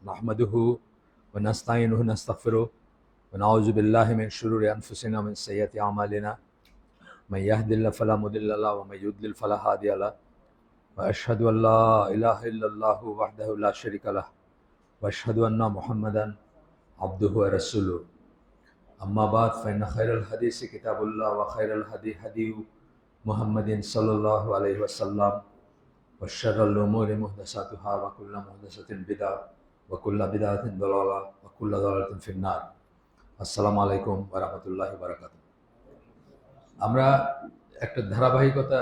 नहमदुहु व नस्तईनुहु नस्तगफिरुहु व नऊज़ु बिल्लाहि मिन शुरूरि अनफुसिना व मिन सय्यिआति अमालिना मन यहदिल्लाहु फला मुदिल्ल लहु व मन युद्लिल फला हादिय लहु व अशहदु अल्ला इलाहा इल्लल्लाहु वहदहु ला शरीका लहु व अशहदु अन्ना मुहम्मदन अब्दुहु व रसूलुहु अम्मा बाद फ़इन्न खैरल हदीस किताबुल्लाह व खैरल हदी हदी मुहम्मदिन सल्लल्लाहु अलैहि वसल्लम व शर्रल उमूरि मुहदसातुहा व कुल्लु मुहदसतिन बिदअह व कुल्लु बिदअतिन दलाला व कुल्लु दलालातिन फिन्नार। আসসালামু আলাইকুম ওয়া রাহমাতুল্লাহি ওয়া বারাকাতুহু। আমরা একটা ধারাবাহিকতা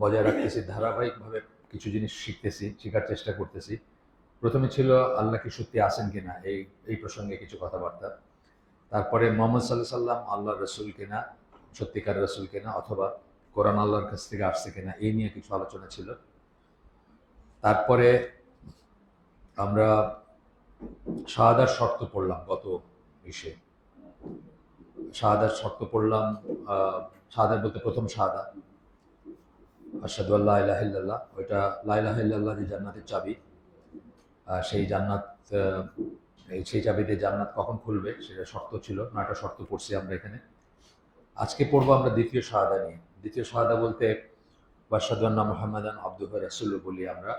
বজায় রাখতেছি, ধারাবাহিকভাবে কিছু জিনিস শিখতেছি, শেখার চেষ্টা করতেছি। প্রথমে ছিল আল্লাহ কি সত্যি আছেন কিনা, এই প্রসঙ্গে কিছু কথাবার্তা। তারপরে মুহাম্মদ সাল্লাল্লাহু আলাইহি সাল্লাম আল্লাহর রাসূল কিনা, সত্যিকার রাসূল কিনা, অথবা কোরআন আল্লাহর কাছ থেকে আসছে কিনা, এই নিয়ে কিছু আলোচনা ছিল। তারপরে আমরা শাহাদার শর্ত পড়লাম, গত বিষয়ে শাহাদার শর্ত পড়লাম। শাহাদাত বলতে প্রথম শাহাদা আশহাদু আল্লা ইলাহা ইল্লাল্লাহ, ওইটা লা ইলাহা ইল্লাল্লাহ যে জান্নাতের চাবি, সেই জান্নাত, সেই চাবি দিয়ে জান্নাত কখন খুলবে সেটা শর্ত ছিল। 9টা শর্ত পড়ছি আমরা এখানে। আজকে পড়বো আমরা দ্বিতীয় শাহাদা নিয়ে। দ্বিতীয় শাহাদা বলতে আশহাদু আন্না মুহাম্মাদান আবদুহু ওয়া রাসূলুহু বলি আমরা।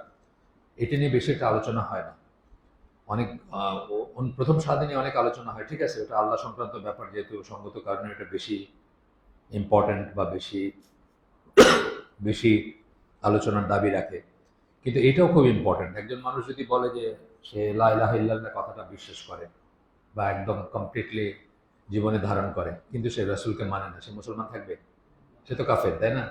এটা নিয়ে বেশি একটা আলোচনা হয় না। অনেক প্রথম শাহাদা নিয়ে অনেক আলোচনা হয়, ঠিক আছে, ওটা আল্লাহ সংক্রান্ত ব্যাপার, যেহেতু সঙ্গত কারণে এটা বেশি ইম্পর্ট্যান্ট বা বেশি আলোচনার দাবি রাখে। কিন্তু এটাও খুব ইম্পর্ট্যান্ট। একজন মানুষ যদি বলে যে সে লা ইলাহা ইল্লাল্লাহ কথাটা বিশ্বাস করে বা একদম কমপ্লিটলি জীবনে ধারণ করে, কিন্তু সে রাসূলকে মানে না, সে মুসলমান থাকবে? সে তো কাফের, তাই না?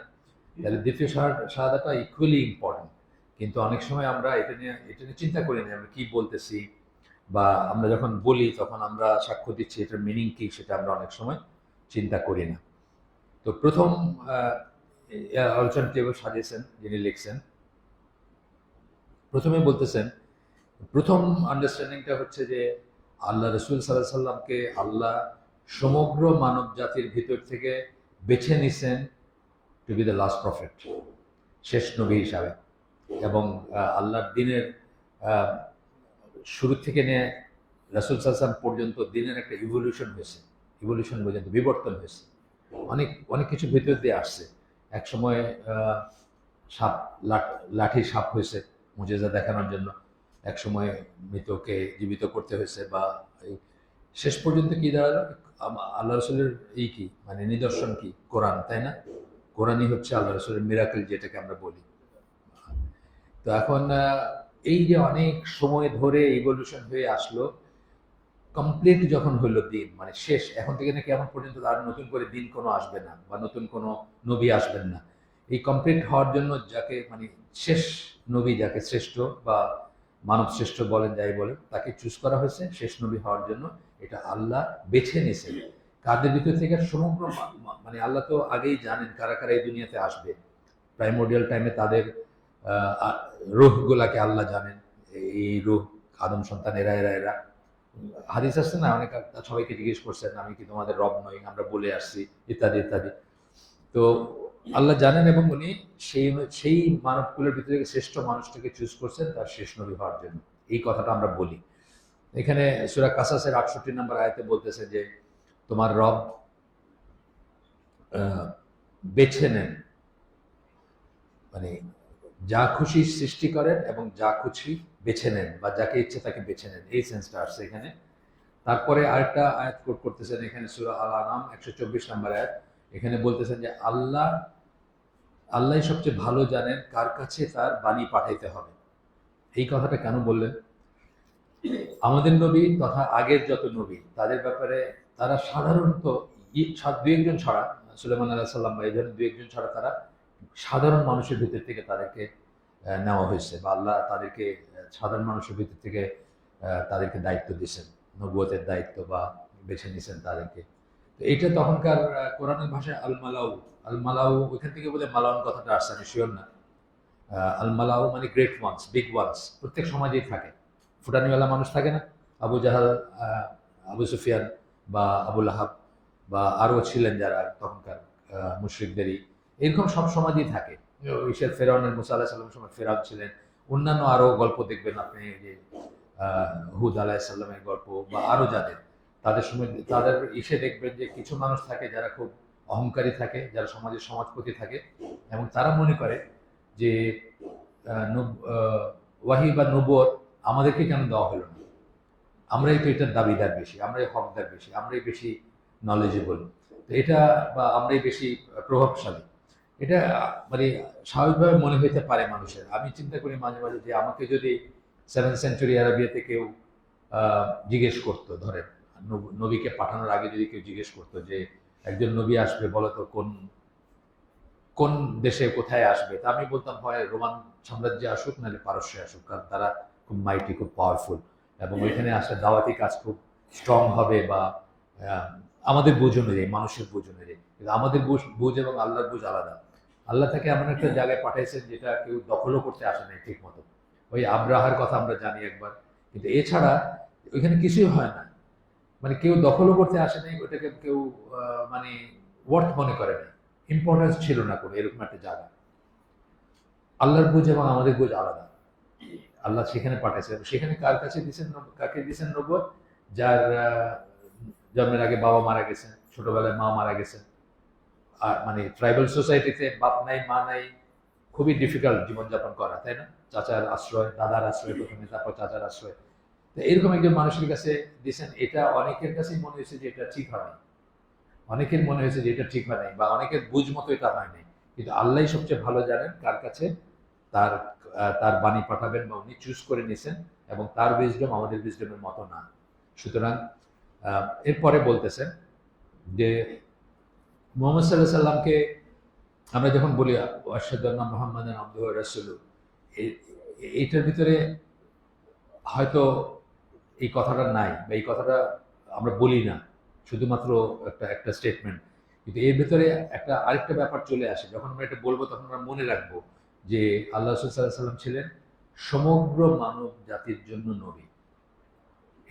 তাহলে দ্বিতীয় শাহাদাটা ইকুয়ালি ইম্পর্ট্যান্ট। কিন্তু অনেক সময় আমরা এটা নিয়ে চিন্তা করি না, আমরা কি বলতেছি, বা আমরা যখন বলি তখন আমরা সাক্ষ্য দিচ্ছি, এটার মিনিং কি, সেটা আমরা অনেক সময় চিন্তা করি না। তো প্রথম আলোচনাটি সাজিয়েছেন যিনি লিখছেন, প্রথমে বলতেছেন, প্রথম আন্ডারস্ট্যান্ডিংটা হচ্ছে যে আল্লাহ রসুল সাল্লাল্লাহু আলাইহি সাল্লামকে আল্লাহ সমগ্র মানব জাতির ভিতর থেকে বেছে নিছেন to be the last prophet, শেষ নবী হিসাবে। এবং আল্লাহর দিনের শুরু থেকে নিয়ে রাসূল সাল্লাল্লাহু আলাইহি ওয়াসাল্লাম পর্যন্ত দিনের একটা ইভলিউশন হয়েছে, ইভলিউশন পর্যন্ত বিবর্তন হয়েছে, অনেক কিছু ভিতর দিয়ে আসছে। এক সময় সাপ, লাঠি সাপ হয়েছে মুজিজা দেখানোর জন্য, এক সময় মৃতকে জীবিত করতে হয়েছে, বা শেষ পর্যন্ত কি দাঁড়ালো, আল্লাহ রসুলের কি মানে নিদর্শন কি, কোরআন, তাই না? কোরআনই হচ্ছে আল্লাহ রসুলের মিরাকেল, যেটাকে আমরা বলি। তো এখন এই যে অনেক সময় ধরে ইভলিউশন হয়ে আসলো, কমপ্লিট যখন হইলো দিন, মানে শেষ, এখন থেকে নাকি এমন পর্যন্ত আর নতুন করে দিন কোনো আসবে না, বা নতুন কোনো নবী আসবেন না। এই কমপ্লিট হওয়ার জন্য যাকে, মানে শেষ নবী যাকে শ্রেষ্ঠ বা মানব শ্রেষ্ঠ বলেন, যাই বলেন, তাকে চুজ করা হয়েছে শেষ নবী হওয়ার জন্য। এটা আল্লাহ বেছে নিয়েছেন। কাদের ভিতর থেকে? সমগ্র, মানে আল্লাহ তো আগেই জানেন কারা কারা এই দুনিয়াতে আসবে। প্রাইমোডিয়াল টাইমে তাদের রূহগুলাকে আল্লাহ জানেন, এই রূহ আদম সন্তান, এরা হাদিস আসছে না, অনেক সবাইকে জিজ্ঞেস করছেন আমি কি তোমাদের রব নই, আমরা বলে আসছি, ইত্যাদি ইত্যাদি। তো আল্লাহ জানেন, এবং উনি সেই মানবকুলের ভিতরে শ্রেষ্ঠ মানুষটাকে চুজ করছেন তার শেষ নবী হওয়ার জন্য। এই কথাটা আমরা বলি। এখানে সূরা কাসাসের 68 নম্বর আয়াতে বলতেছে যে তোমার রব বেছে নেন, মানে যা খুশি সৃষ্টি করেন এবং যা খুশি বেছে নেন, বা যাকে ইচ্ছে তাকে বেছে নেন, এই সেন্সটা আসছে এখানে। তারপরে আরেকটা আয়াত কোট করতেছেন এখানে, সূরা আল আনাম 124 নম্বর আয়াত। এখানে বলতেছেন যে আল্লাহই সবচেয়ে ভালো জানেন কার কাছে তার বাণী পাঠাইতে হবে। এই কথাটা কেন বললেন? আমাদের নবী তথা আগের যত নবী, তাদের ব্যাপারে তারা সাধারণত দুই একজন ছাড়া, সুলাইমান আলাইহিস সালাম বা এই ধরনের দুই একজন ছাড়া, তারা সাধারণ মানুষের ভিতর থেকে তাদেরকে নেওয়া হয়েছে, বা আল্লাহ তাদেরকে সাধারণ মানুষের ভিতর থেকে তাদেরকে দায়িত্ব দিয়েছেন, নবুয়তের দায়িত্ব, বা বেছে নিয়েছেন তাদেরকে। তো এটা তখনকার কোরআনের ভাষায় আল মালাউ, ওইখান থেকে বোধহয় মালাউন কথাটা আসছে, আমি শিওর না। আল মালাউ মানে গ্রেট ওয়ান্স, বিগ ওয়ান্স, প্রত্যেক সমাজেই থাকে। ফুটানিওয়ালা মানুষ থাকে না, আবু জাহাল, আবু সুফিয়ান বা আবু লাহাব, বা আরও ছিলেন যারা তখনকার মুশরিকদেরই, এরকম সব সমাজই থাকে। ফেরাউনের, মুসা আলাইহিস সালামের সময় ফেরাউন ছিলেন, অন্যান্য আরও গল্প দেখবেন আপনি, যে হুদ আলাইসাল্লামের গল্প বা আরো যাদের, তাদের সময় তাদের ইসে দেখবেন যে কিছু মানুষ থাকে যারা খুব অহংকারী থাকে, যারা সমাজের সমাজপতি থাকে, এবং তারা মনে করে যে ওয়াহি বা নবুয়ত আমাদেরকে কেন দেওয়া হলো না, আমরাই তো এটার দাবিদার বেশি, আমরাই হকদার বেশি, আমরাই বেশি নলেজেবল, তো এটা বা আমরাই বেশি প্রভাবশালী। এটা মানে স্বাভাবিকভাবে মনে হইতে পারে মানুষের। আমি চিন্তা করি মাঝে মাঝে যে আমাকে যদি 7th সেঞ্চুরি আরবিয়াতে কেউ জিজ্ঞেস করতো, ধরেন নবীকে পাঠানোর আগে যদি কেউ জিজ্ঞেস করতো যে একজন নবী আসবে, বলো তো কোন কোন দেশে কোথায় আসবে, তা আমি বলতাম হয় রোমান সাম্রাজ্যে আসুক, নাহলে পারস্যে আসুক, কারণ তারা খুব মাইটি, খুব পাওয়ারফুল, এবং ওইখানে আসলে দাওয়াতি কাজ খুব স্ট্রং হবে, বা আমাদের বুঝ অনুযায়ী, মানুষের বুঝ অনুযায়ী। কিন্তু আমাদের বুঝ এবং আল্লাহর বুঝ আলাদা। আল্লাহ তাকে এমন একটা জায়গায় পাঠাইছেন যেটা কেউ দখলও করতে আসে নাই ঠিক মতো। ওই আব্রাহার কথা আমরা জানি একবার, কিন্তু এছাড়া ওইখানে কিছুই হয় না, মানে কেউ দখলও করতে আসে নাই, ওটাকে কেউ মানে ওয়ার্থ মনে করে না, ইম্পর্টেন্স ছিল না কোনো এরকম একটা জায়গা। আল্লাহর বুঝ এবং আমাদের বুঝ আলাদা। আল্লাহ সেখানে পাঠাইছে, সেখানে কার কাছে দিচ্ছেন, কাকে দিচ্ছেন নবুয়ত? যার জন্মের আগে বাবা মারা গেছেন, ছোটবেলায় মা মারা গেছেন, আর মানে ট্রাইবাল সোসাইটিতে বাপ নাই মা নাই, খুবই ডিফিকাল্ট জীবনযাপন করা, তাই না? চাচার আশ্রয়, দাদার আশ্রয় প্রথমে, তারপর চাচার আশ্রয়। তো এরকম একজন মানুষের কাছে দিচ্ছেন, এটা অনেকের কাছেই মনে হয়েছে যে এটা ঠিক হয়নি, অনেকের মনে হয়েছে যে এটা ঠিক হয় নাই, বা অনেকের বুঝ মতো এটা হয়নি। কিন্তু আল্লাহ সবচেয়ে ভালো জানেন কার কাছে তার তার বাণী পাঠাবেন, বা উনি চুজ করে নিয়েছেন, এবং তার উইজডম আমাদের উইজডমের মতো না। সুতরাং এরপরে বলতেছেন যে মুহাম্মদ সাল্লাল্লাহু আলাইহি সাল্লামকে আমরা যখন বলি আশহাদু আন্না মুহাম্মাদান আবদুহু ওয়া রাসূলুহু, এইটার ভিতরে হয়তো এই কথাটা নাই, বা এই কথাটা আমরা বলি না, শুধুমাত্র একটা একটা স্টেটমেন্ট। কিন্তু এর ভিতরে একটা আরেকটা ব্যাপার চলে আসে, যখন আমরা এটা বলবো তখন আমরা মনে রাখবো যে আল্লাহ রাসূল সাল্লাল্লাহু আলাইহি সাল্লাম ছিলেন সমগ্র মানব জাতির জন্য নবী।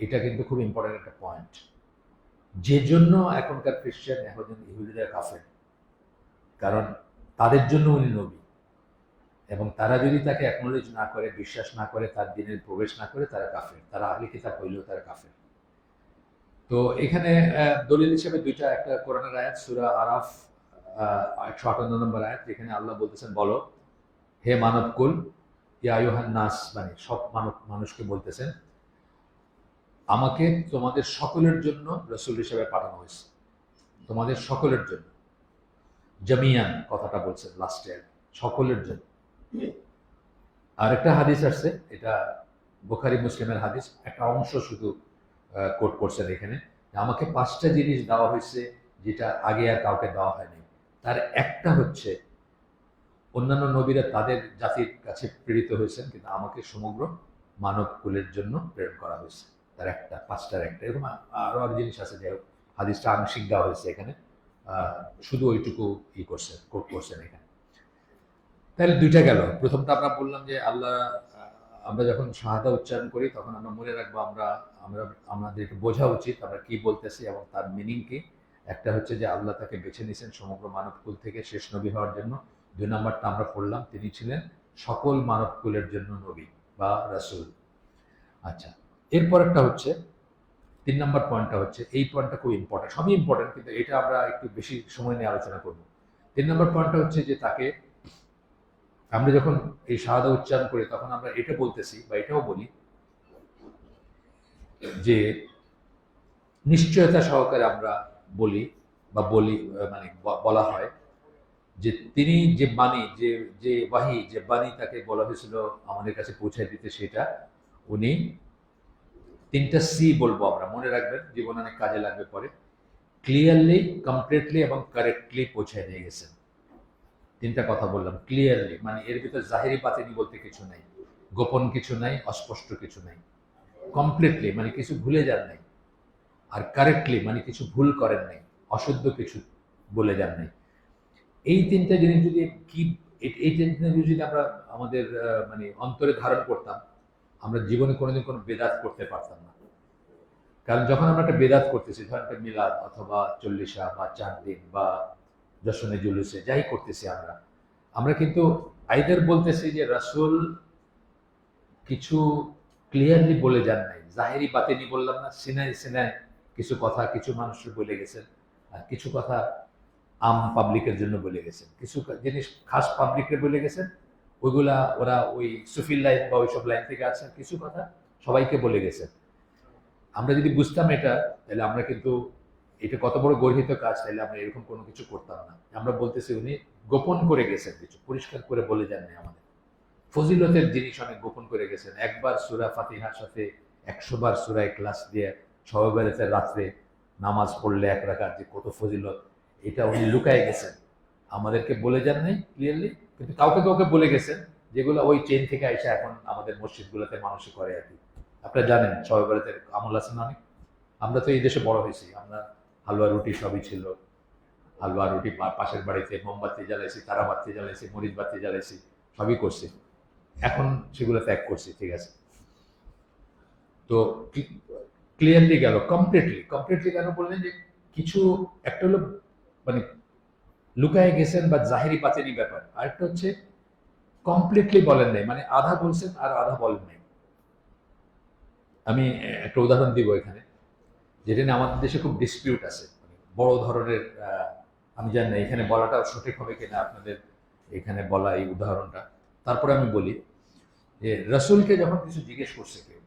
এটা কিন্তু খুব ইম্পর্টেন্ট একটা পয়েন্ট, যে জন্য এখনকার খ্রিস্টান, এখন ইহুদিরা কাফের, কারণ তাদের জন্য উনি নবী, এবং তারা যদি তাকে অ্যাকনোলেজ না করে, বিশ্বাস না করে, তার দিনের প্রবেশ না করে, তারা কাফের, তারা আহলে কিতাব হইলেও তারা কাফের। তো এখানে দলিল হিসেবে দুইটা, একটা কোরআনের আয়াত সূরা আরাফ 158 নম্বর আয়াত, যেখানে আল্লাহ বলতেছেন, বলো হে মানবকুল, ইয়া আইয়ুহান নাস, মানে সব মানুষকে বলতেছেন, আমাকে তোমাদের সকলের জন্য রাসূল হিসেবে পাঠানো হয়েছে, তোমাদের সকলের জন্য, জামিয়ান কথাটা বলছেন লাস্টে, সকলের জন্য। আর একটা হাদিস আসছে, এটা বুখারী মুসলিমের হাদিস, একটা অংশ শুধু কোট করছেন এখানে, আমাকে 5টা জিনিস দেওয়া হয়েছে যেটা আগে আর কাউকে দেওয়া হয়নি। তার একটা হচ্ছে, অন্যান্য নবীরা তাদের জাতির কাছে প্রেরিত হয়েছেন, কিন্তু আমাকে সমগ্র মানব কুলের জন্য প্রেরণ করা হয়েছে। তার একটা, 5টার একটা, এরকম আরো আরো জিনিস আছে, যে হাদিসটা আংশিক দেওয়া হয়েছে এখানে, শুধু ওইটুকু ই করছেন, কোট করছেন এখানে। তাহলে দুইটা গেল। প্রথমটা আমরা বললাম যে আল্লাহ, আমরা যখন শাহাদা উচ্চারণ করি তখন আমরা মনে রাখবো, আমরা আমরা আমাদেরকে বোঝা উচিত আমরা কি বলতেছি এবং তার মিনিং কি। একটা হচ্ছে যে আল্লাহ তাকে বেছে নিয়েছেন সমগ্র মানবকুল থেকে শেষ নবী হওয়ার জন্য। 2 নম্বরটা আমরা পড়লাম, তিনি ছিলেন সকল মানবকুলের জন্য নবী বা রাসূল। আচ্ছা, এরপর একটা হচ্ছে 3 নম্বর পয়েন্টটা হচ্ছে, এই পয়েন্টটা খুব ইম্পর্টেন্ট, সবই ইম্পর্টেন্ট, কিন্তু এটা আমরা একটু বেশি সময় নিয়ে আলোচনা করব। 3 নম্বর পয়েন্টটা হচ্ছে যে তাকে, আমরা যখন এই শাহাদা উচ্চারণ করি তখন আমরা এটা বলতেছি, বা এটাও বলি যে নিশ্চয়তা সহকারে আমরা বলি, বা বলি মানে বলা হয় যে তিনি যে বাণী, যে যে ওয়াহি, যে বাণী তাকে বলা হয়েছিল আমাদের কাছে পৌঁছায় দিতে, সেটা উনি 3টা সি বলবো আমরা, মনে রাখবেন, জীবনে অনেক কাজে লাগবে পরে। ক্লিয়ারলি, কমপ্লিটলি এবং কারেক্টলি পৌঁছায় দিয়ে গেছেন। 3টা কথা বললাম, ক্লিয়ারলি মানে এর ভিতর জাহিরি বাতিনি বলতে কিছু নাই, গোপন কিছু নাই, অস্পষ্ট কিছু নাই। কমপ্লিটলি মানে কিছু ভুলে যান নাই, আর কারেক্টলি মানে কিছু ভুল করেন নাই, অশুদ্ধ কিছু বলে যান নাই। এই 3টা জিনিস যদি কি, এই 3টা জিনিস যদি আমরা আমাদের মানে অন্তরে ধারণ করতাম, আমরা জীবনে কোনোদিন কোনো বেদাত করতে পারতাম না। কারণ যখন আমরা একটা বেদাত করতেছি, ধরেন একটা মিলাদ অথবা 40 বা 4 দিন বা যশনে জুলুসে যাই করতেছি, আমরা কিন্তু আইদার বলতেছি যে রাসূল কিছু ক্লিয়ারলি বলে যান নাই। জাহেরি বাতিনি বললাম না, সিনায় সিনায় কিছু কথা কিছু মানুষের বলে গেছেন, আর কিছু কথা আম পাবলিকের জন্য বলে গেছেন, কিছু জিনিস খাস পাবলিকের বলে গেছেন, ওইগুলা ওরা ওই সুফিল লাইন বা ওইসব লাইন থেকে আছে, কিছু কথা সবাইকে বলে গেছেন। আমরা যদি বুঝতাম এটা, তাহলে আমরা কিন্তু এটা কত বড় গর্হিত কাজ, তাহলে আমরা এরকম কোনো কিছু করতাম না। আমরা বলতেছি উনি গোপন করে গেছেন, কিছু পরিষ্কার করে বলে যান নাই আমাদের। ফজিলতের জিনিস অনেক গোপন করে গেছেন। একবার সূরা ফাতিহার সাথে 100 বার সূরা ইখলাস দিয়ে শবে বরাতের রাত্রে নামাজ পড়লে 1 রাকাত যে কত ফজিলত, এটা উনি লুকায় গেছেন, আমাদেরকে বলে যান নাই ক্লিয়ারলি। কিন্তু কাউকে কাউকে বলে গেছেন, যেগুলো ওই চেন থেকে আইসা এখন আমাদের মসজিদগুলোতে মানুষ করে আর কি। আপনারা জানেন শবে বরাতের আমল আছে না অনেক। আমরা তো এই দেশে বড় হয়েছি, আমরা হালুয়া রুটি সবই ছিল। হালুয়া রুটি পাশের বাড়িতে মোমবাতি জ্বালাইছি, তারাবাতি জ্বালাইছি, মরিচ বাতি জ্বালাইছি, সবই করছি। এখন সেগুলো ত্যাগ করছি, ঠিক আছে। তো ক্লিয়ারলি গেল, কমপ্লিটলি কেন বললেন যে কিছু একটা হলো মানে লুকায় গেছেন বা জাহেরি বাতেনি ব্যাপার, আরেকটা হচ্ছে কমপ্লিটলি বলেন নাই, মানে আধা বলছেন আর আধা বলেন নাই। আমি একটা উদাহরণ দিব এখানে, যেটা নিয়ে আমাদের দেশে খুব ডিসপিউট আছে, মানে বড় ধরনের। আমি জানি না এখানে বলাটা সঠিক হবে কিনা আপনাদের এখানে বলা এই উদাহরণটা, তারপরে আমি বলি যে রসুলকে যখন কিছু জিজ্ঞেস করছে কেউ,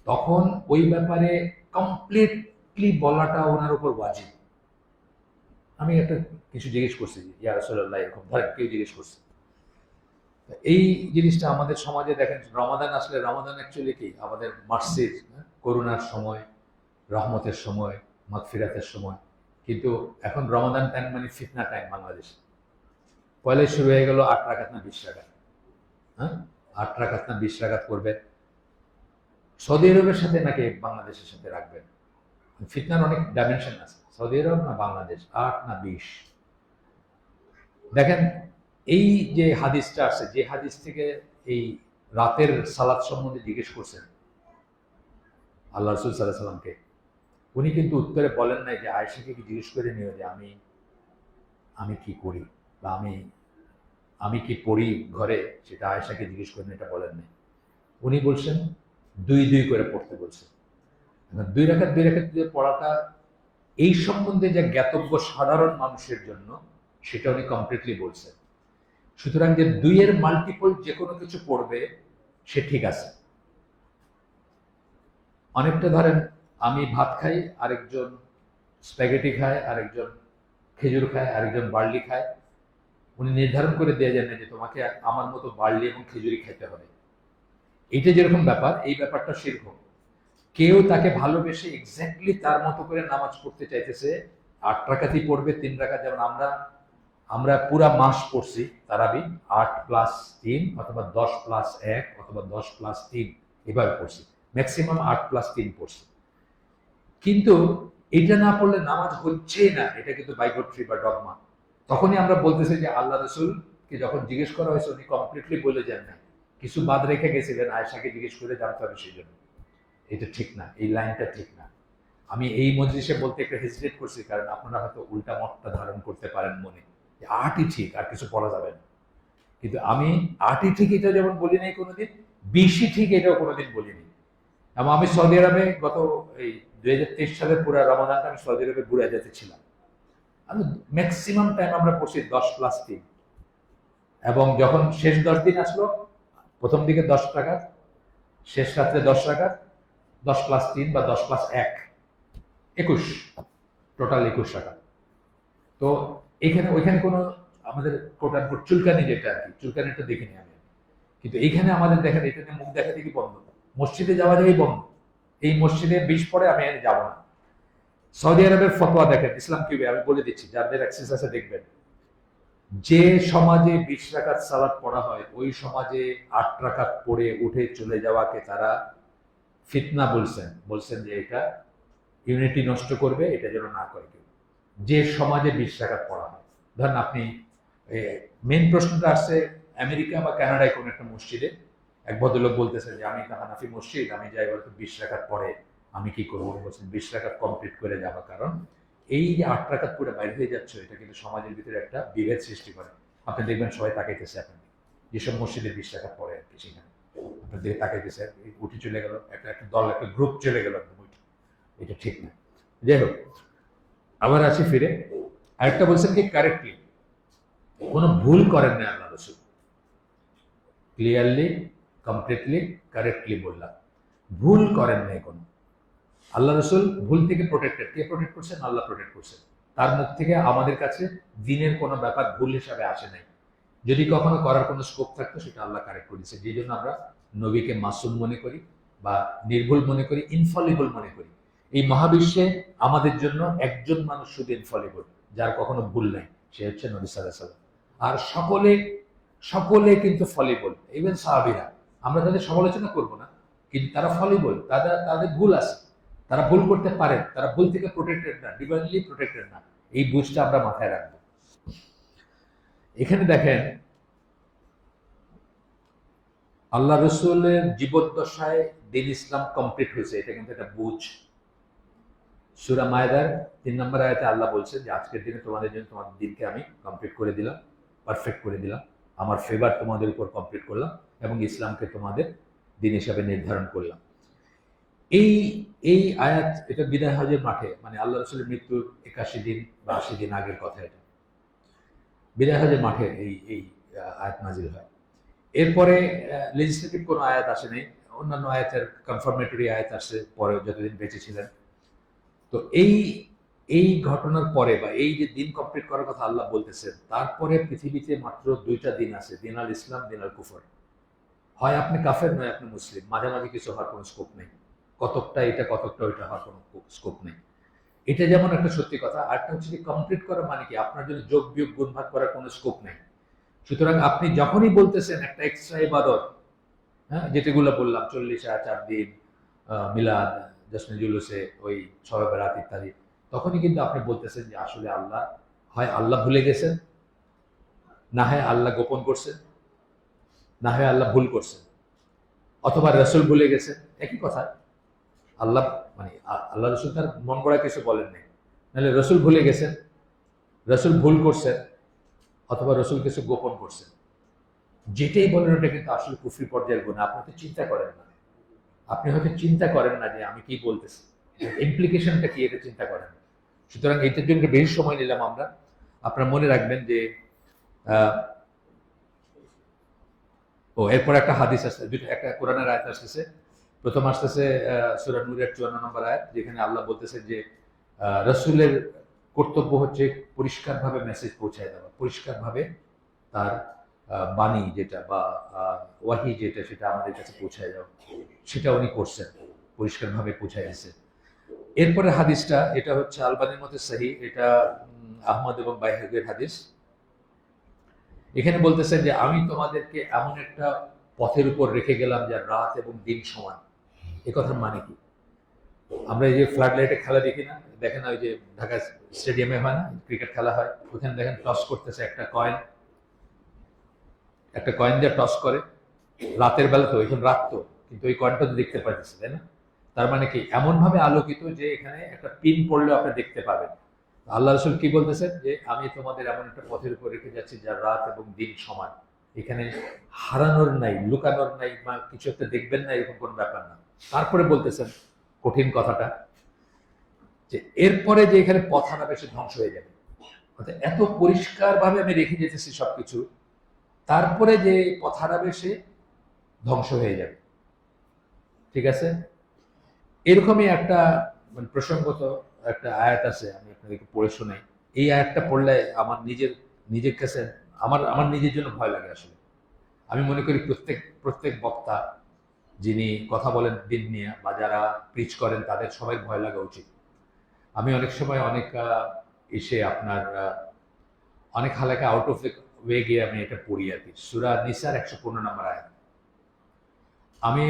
তখন ওই ব্যাপারে কমপ্লিটলি বলাটা ওনার উপর ওয়াজিব। আমি একটা কিছু জিজ্ঞেস করছি, ইয়া রাসূলুল্লাহ, এরকম ধরেন কেউ জিজ্ঞেস করছে। এই জিনিসটা আমাদের সমাজে দেখেন, রমাদান আসলে, রমাদান অ্যাকচুয়ালি কি আমাদের মার্সির, করুণার সময়, রহমতের সময়, মাগফিরাতের সময়। কিন্তু এখন রমাদান টাইম মানে ফিতনা টাইম বাংলাদেশে। পয়লা শুরু হয়ে গেল 8 রাকাত না 20 রাকাত, হ্যাঁ 8 রাকাত না 20 রাকাত করবেন। সৌদি আরবের সাথে নাকি বাংলাদেশের সাথে রাখবেন, ফিতনার অনেক ডাইমেনশন আছে। সৌদি আরব না বাংলাদেশ, 8 না 20। দেখেন এই যে হাদিসটা আছে, যে হাদিস থেকে এই রাতের সালাত সম্বন্ধে জিজ্ঞেস করছেন আল্লাহ রাসূল সাল্লাল্লাহু আলাইহি সাল্লামকে, উনি কিন্তু উত্তরে বলেন নাই যে আয়েশাকে কি জিজ্ঞেস করে নিও যে আমি কি করি বা আমি কি পড়ি ঘরে, সেটা আয়েশাকে জিজ্ঞেস করেন, এটা বলেন নাই। উনি বলছেন 2 করে পড়তে বলছেন। 2 রাকাত দিয়ে পড়াটা এই সম্বন্ধে যে জ্ঞাতব্য সাধারণ মানুষের জন্য, সেটা উনি কমপ্লিটলি বলছেন। সুতরাং যে 2 এর মাল্টিপল যে কোনো কিছু পড়বে সে ঠিক আছে। অনেকটা ধরেন আমি ভাত খাই, আরেকজন স্প্যাগেটি খায়, আরেকজন খেজুর খায়, আরেকজন বার্লি খায়। উনি নির্ধারণ করে দিয়ে যান যে তোমাকে আমার মতো বার্লি এবং খেজুরি খেতে হবে। এইটা যেরকম ব্যাপার, এই ব্যাপারটা সেরকম। কেউ তাকে ভালোবেসে এক্স্যাক্টলি তার মতো করে নামাজ পড়তে চাইতেছে, 8 রাকাতই পড়বে, 3 রাকাত। যেমন আমরা পুরা মাস পড়ছি তারাবি, 8+3 অথবা 10+1 অথবা 10+3 এভাবে পড়ছি, ম্যাক্সিমাম 8+3 পড়ছি। কিন্তু এটা না পড়লে নামাজ হচ্ছে না, এটা কিন্তু বাইগোট্রি বা ডগমা। তখনই আমরা বলতেছি যে আল্লাহ রসুলকে যখন জিজ্ঞেস করা হয়েছে উনি কমপ্লিটলি বলে যান না, কিছু বাদ রেখে গেছিলেন, আয়েশাকে জিজ্ঞেস করে জানতে হবে সেই জন্য। এটা ঠিক না, এই লাইনটা ঠিক না। আমি এই মজলিসে বলতে একটু হেজিটেট করছি, কারণ আপনারা হয়তো উল্টা মতটা ধারণ করতে পারেন মনে, যে 8ই ঠিক আর কিছু পড়া যাবে না। কিন্তু আমি 8ই ঠিক এটা যেমন বলি নাই কোনোদিন, 20ই ঠিক এটাও কোনোদিন বলিনি। এবং আমি সৌদি আরবে গত এই 2023 সালের পুরো রমাদানটা আমি সৌদি আরবে ঘুরে যেতে ছিলাম। আমি ম্যাক্সিমাম টাইম আমরা পড়ছি 10+3, এবং যখন শেষ 10 দিন আসলো, প্রথম দিকে 10 রাকাত, শেষ রাত্রে 10 রাকাত, 10+3 বা 10+1, 21, টোটাল 21 রাকাত। তো ওইখানে কোনো আমাদের কোটান চুলকানি, যেটা আর কি চুলকানিটা দেখিনি আমি। কিন্তু এইখানে আমাদের দেখেন, এটা নিয়ে মুখ দেখা দেখি বন্ধ, মসজিদে যাওয়া যাই বন্ধ। এই মসজিদে 20 পরে আমি যাব না। সৌদি আরবের ফতোয়া দেখেন, ইসলাম কিউবে আমি বলে দিচ্ছি, যাদের অ্যাক্সেস আছে দেখবেন। যে সমাজে 20 রাকাত সালাত পড়া হয়, ওই সমাজে 8 রাকাত পড়ে উঠে চলে যাওয়াকে তারা ফিতনা বলছেন যে এটা ইউনিটি নষ্ট করবে, এটা যেন না করে কেউ। যে সমাজে 20 রাকাত পড়া হয়, ধরেন আপনি, মেন প্রশ্নটা আসছে আমেরিকা বা কানাডায় কোন একটা মসজিদে এক ভদ্রলোক বলতেছে যে আমি তো হানাফি মসজিদ, আমি যাই বলতে 20 রাকাত পড়ে আমি কি করবো। বলছেন 20 রাকাত কমপ্লিট করে যাওয়া, কারণ এই যে 8 রাকাত পুরো বাইরে হয়ে যাচ্ছে, এটা কিন্তু সমাজের ভিতরে একটা বিভেদ সৃষ্টি করে। আপনি দেখবেন সবাই তাকাইতেছে এখন যেসব মসজিদে 20 রাকাত পড়ে আর কি সেখানে। আপনার দিকে তাকাইতেছে, উঠে চলে গেল, একটা একটা দল, একটা গ্রুপ চলে গেল, এটা ঠিক না। যাই হোক, আবার আসি ফিরে, আরেকটা বলছেন কি কারেক্টলি, কোনো ভুল করেন না আল্লাহ রসুল, ক্লিয়ারলি, কমপ্লিটলি, কারেক্টলি বললাম, ভুল করেন নাই কোনো। আল্লাহ রসুল ভুল থেকে প্রোটেক্টেড। কে প্রোটেক্ট করছেন? আল্লাহ প্রোটেক্ট করছেন। তার মুখ থেকে আমাদের কাছে দিনের কোনো ব্যাপার ভুল হিসাবে আসে নাই। যদি কখনো করার কোনো স্কোপ থাকতো সেটা আল্লাহ কারেক্ট করেছে। যেই জন্য আমরা নবীকে মাসুম মনে করি বা নির্ভুল মনে করি, ইনফলিবল মনে করি। এই মহাবিশ্বে আমাদের জন্য একজন মানুষ শুধু ইনফলিবল, যার কখনো ভুল নাই, সে হচ্ছে নবী সাল্লাল্লাহু আলাইহি ওয়াসাল্লাম। আর সকলে সকলে কিন্তু ফলিবল, ইভেন সাহাবীরা। আমরা তাদের সমালোচনা করব না, কিন্তু তারা ফলিবল, তাদের ভুল আছে, তারা ভুল করতে পারে, তারা ভুল থেকে প্রোটেক্টেড না, ডিভাইনলি প্রোটেক্টেড না। এই বুঝটা আমরা মাথায় রাখবো। এখানে দেখেন, আল্লাহ রসুলের জীবদ্দশায় দিন ইসলাম কমপ্লিট হয়েছে, এটা কিন্তু একটা বুঝ। সূরা মায়েদার 3 নম্বর আয়াতে আল্লাহ বলছেন যে আজকের দিনে তোমাদের জন্য তোমাদের দিনকে আমি কমপ্লিট করে দিলাম, পারফেক্ট করে দিলাম, আমার ফেভার তোমাদের উপর কমপ্লিট করলাম এবং ইসলামকে তোমাদের দিন হিসাবে নির্ধারণ করলাম। এই এই আয়াত, এটা বিদায় হজের মাঠে, মানে আল্লাহ রসুলের মৃত্যুর 81 দিন বা 80 দিন আগের কথা। এটা বিদায় হজের মাঠে এই আয়াত নাজিল হয়। এরপরে লেজিসলেটিভ কোনো আয়াত আসে নাই, অন্যান্য আয়াতের কনফার্মেটরি আয়াত আসছে পরে যতদিন বেঁচে ছিলেন। তো এই ঘটনার পরে বা এই যে দিন কমপ্লিট করার কথা আল্লাহ বলতেছেন, তারপরে পৃথিবীতে মাত্র 2টা দিন আছে, দিন আল ইসলাম, দিন আল কুফর। হয় আপনি কাফের, নয় আপনি মুসলিম, মাঝামাঝি কিছু হওয়ার কোনো স্কোপ নেই। কতকটা এটা কতকটা ওইটা হওয়ার কোনো স্কোপ নেই। এটা যেমন একটা সত্যি কথা, আরেকটা হচ্ছে কি কমপ্লিট করা মানে কি আপনার জন্য যোগ বিয়োগ গুণ ভাগ করার কোনো স্কোপ নেই। সুতরাং আপনি যখনই বলতেছেন একটা এক্সট্রা ইবাদত, হ্যাঁ, যেটাগুলো বললাম 40 4 দিন, মিলাদ, জশ্নে জুলুসে, ওই শবে বরাত ইত্যাদি, তখনই কিন্তু আপনি বলতেছেন যে আসলে আল্লাহ, হয় আল্লাহ ভুলে গেছেন, না হয় আল্লাহ গোপন করছেন, না হয় আল্লাহ ভুল করছেন, অথবা রসুল ভুলে গেছেন। একই কথা। আল্লাহ মানে আল্লাহ রসুল তার মন গড়া কিছু বলেন নাই, নাহলে রসুল ভুলে গেছেন, রসুল ভুল করছেন, অথবা রসুল কিছু গোপন করছেন। যেটাই বলেন ওটা কিন্তু আসলে কুফরি পর্যায়ের গুণ। আপনি তো চিন্তা করেন না, আপনি হয়তো চিন্তা করেন না যে আমি কি বলতেছি, ইমপ্লিকেশনটা কি, এটা চিন্তা করেন। সুতরাং এইটার জন্য বেশি সময় নিলাম আমরা। আপনারা মনে রাখবেন যে এরপর একটা হাদিস আসছে, একটা কোরআনের আয়াত আসতেছে। প্রথম আসতেছে সূরা নূরের 54 নম্বর আয়াত, যেখানে আল্লাহ বলতেছেন যে রসুলের কর্তব্য হচ্ছে পরিষ্কারভাবে মেসেজ পৌঁছায় দেওয়া, পরিষ্কারভাবে তার বাণী যেটা বা ওয়াহি যেটা, সেটা আমাদের কাছে পৌঁছায় দেওয়া, সেটা উনি করছেন, পরিষ্কারভাবে পৌঁছায় দিয়েছেন। এরপরে হাদিসটা, এটা হচ্ছে আলবানির মতে সহিহ, এটা আহমদ এবং বাইহাকীর হাদিস। এখানে বলতেছেন যে আমি তোমাদেরকে এমন একটা পথের উপর রেখে গেলাম যার রাত এবং দিন সমান। এ কথার মানে কি? আমরা এই যে ফ্লাড লাইটে খেলা দেখি না, দেখেন ওই যে ঢাকা স্টেডিয়ামে হয় না, ক্রিকেট খেলা হয়, ওখানে দেখেন টস করতেছে একটা কয়েন দিয়ে টস করে। রাতের বেলা তো, এখন রাত তো, কিন্তু ওই কয়েনটা তো দেখতে পাইতেছে, তাই না? তার মানে কি, এমন ভাবে আলোকিত যে এখানে একটা পিন পড়লেও আপনি দেখতে পাবেন। আল্লাহ রসুল কি বলতেছেন যে আমি তোমাদের এমন একটা পথের উপর রেখে যাচ্ছি যার রাত এবং দিন সমান। এখানে হারানোর নাই, লুকানোর নাই, বা কিছু একটা দেখবেন না, এরকম কোন ব্যাপার না। তারপরে বলতেছেন কঠিন কথাটা, যে এরপরে যে এখানে পথ হারাবে, সে ধ্বংস হয়ে যাবে। অর্থাৎ এত পরিষ্কার ভাবে আমি রেখে যেতেছি সবকিছু, তারপরে যে পথ হারাবে সে ধ্বংস হয়ে যাবে। ঠিক আছে? এরকমই একটা মানে প্রসঙ্গত একটা আয়াত আছে, আমি আপনাদেরকে পড়ে শোনাই। এই আয়াতটা পড়লে আমার নিজের কাছে, আমার নিজের জন্য ভয় লাগে আসলে। আমি মনে করি প্রত্যেক বক্তা যিনি কথা বলেন দিন নিয়ে বা যারা প্রিচ করেন, তাদের সবাই ভয় লাগা উচিত। আমি অনেক সময় অনেক এসে আপনার অনেক হালাকা আউট অফ দ্য ওয়ে গিয়ে আমি এটা পড়ি আর কি। সূরা নিসার 115 নম্বর আয়াত। আমি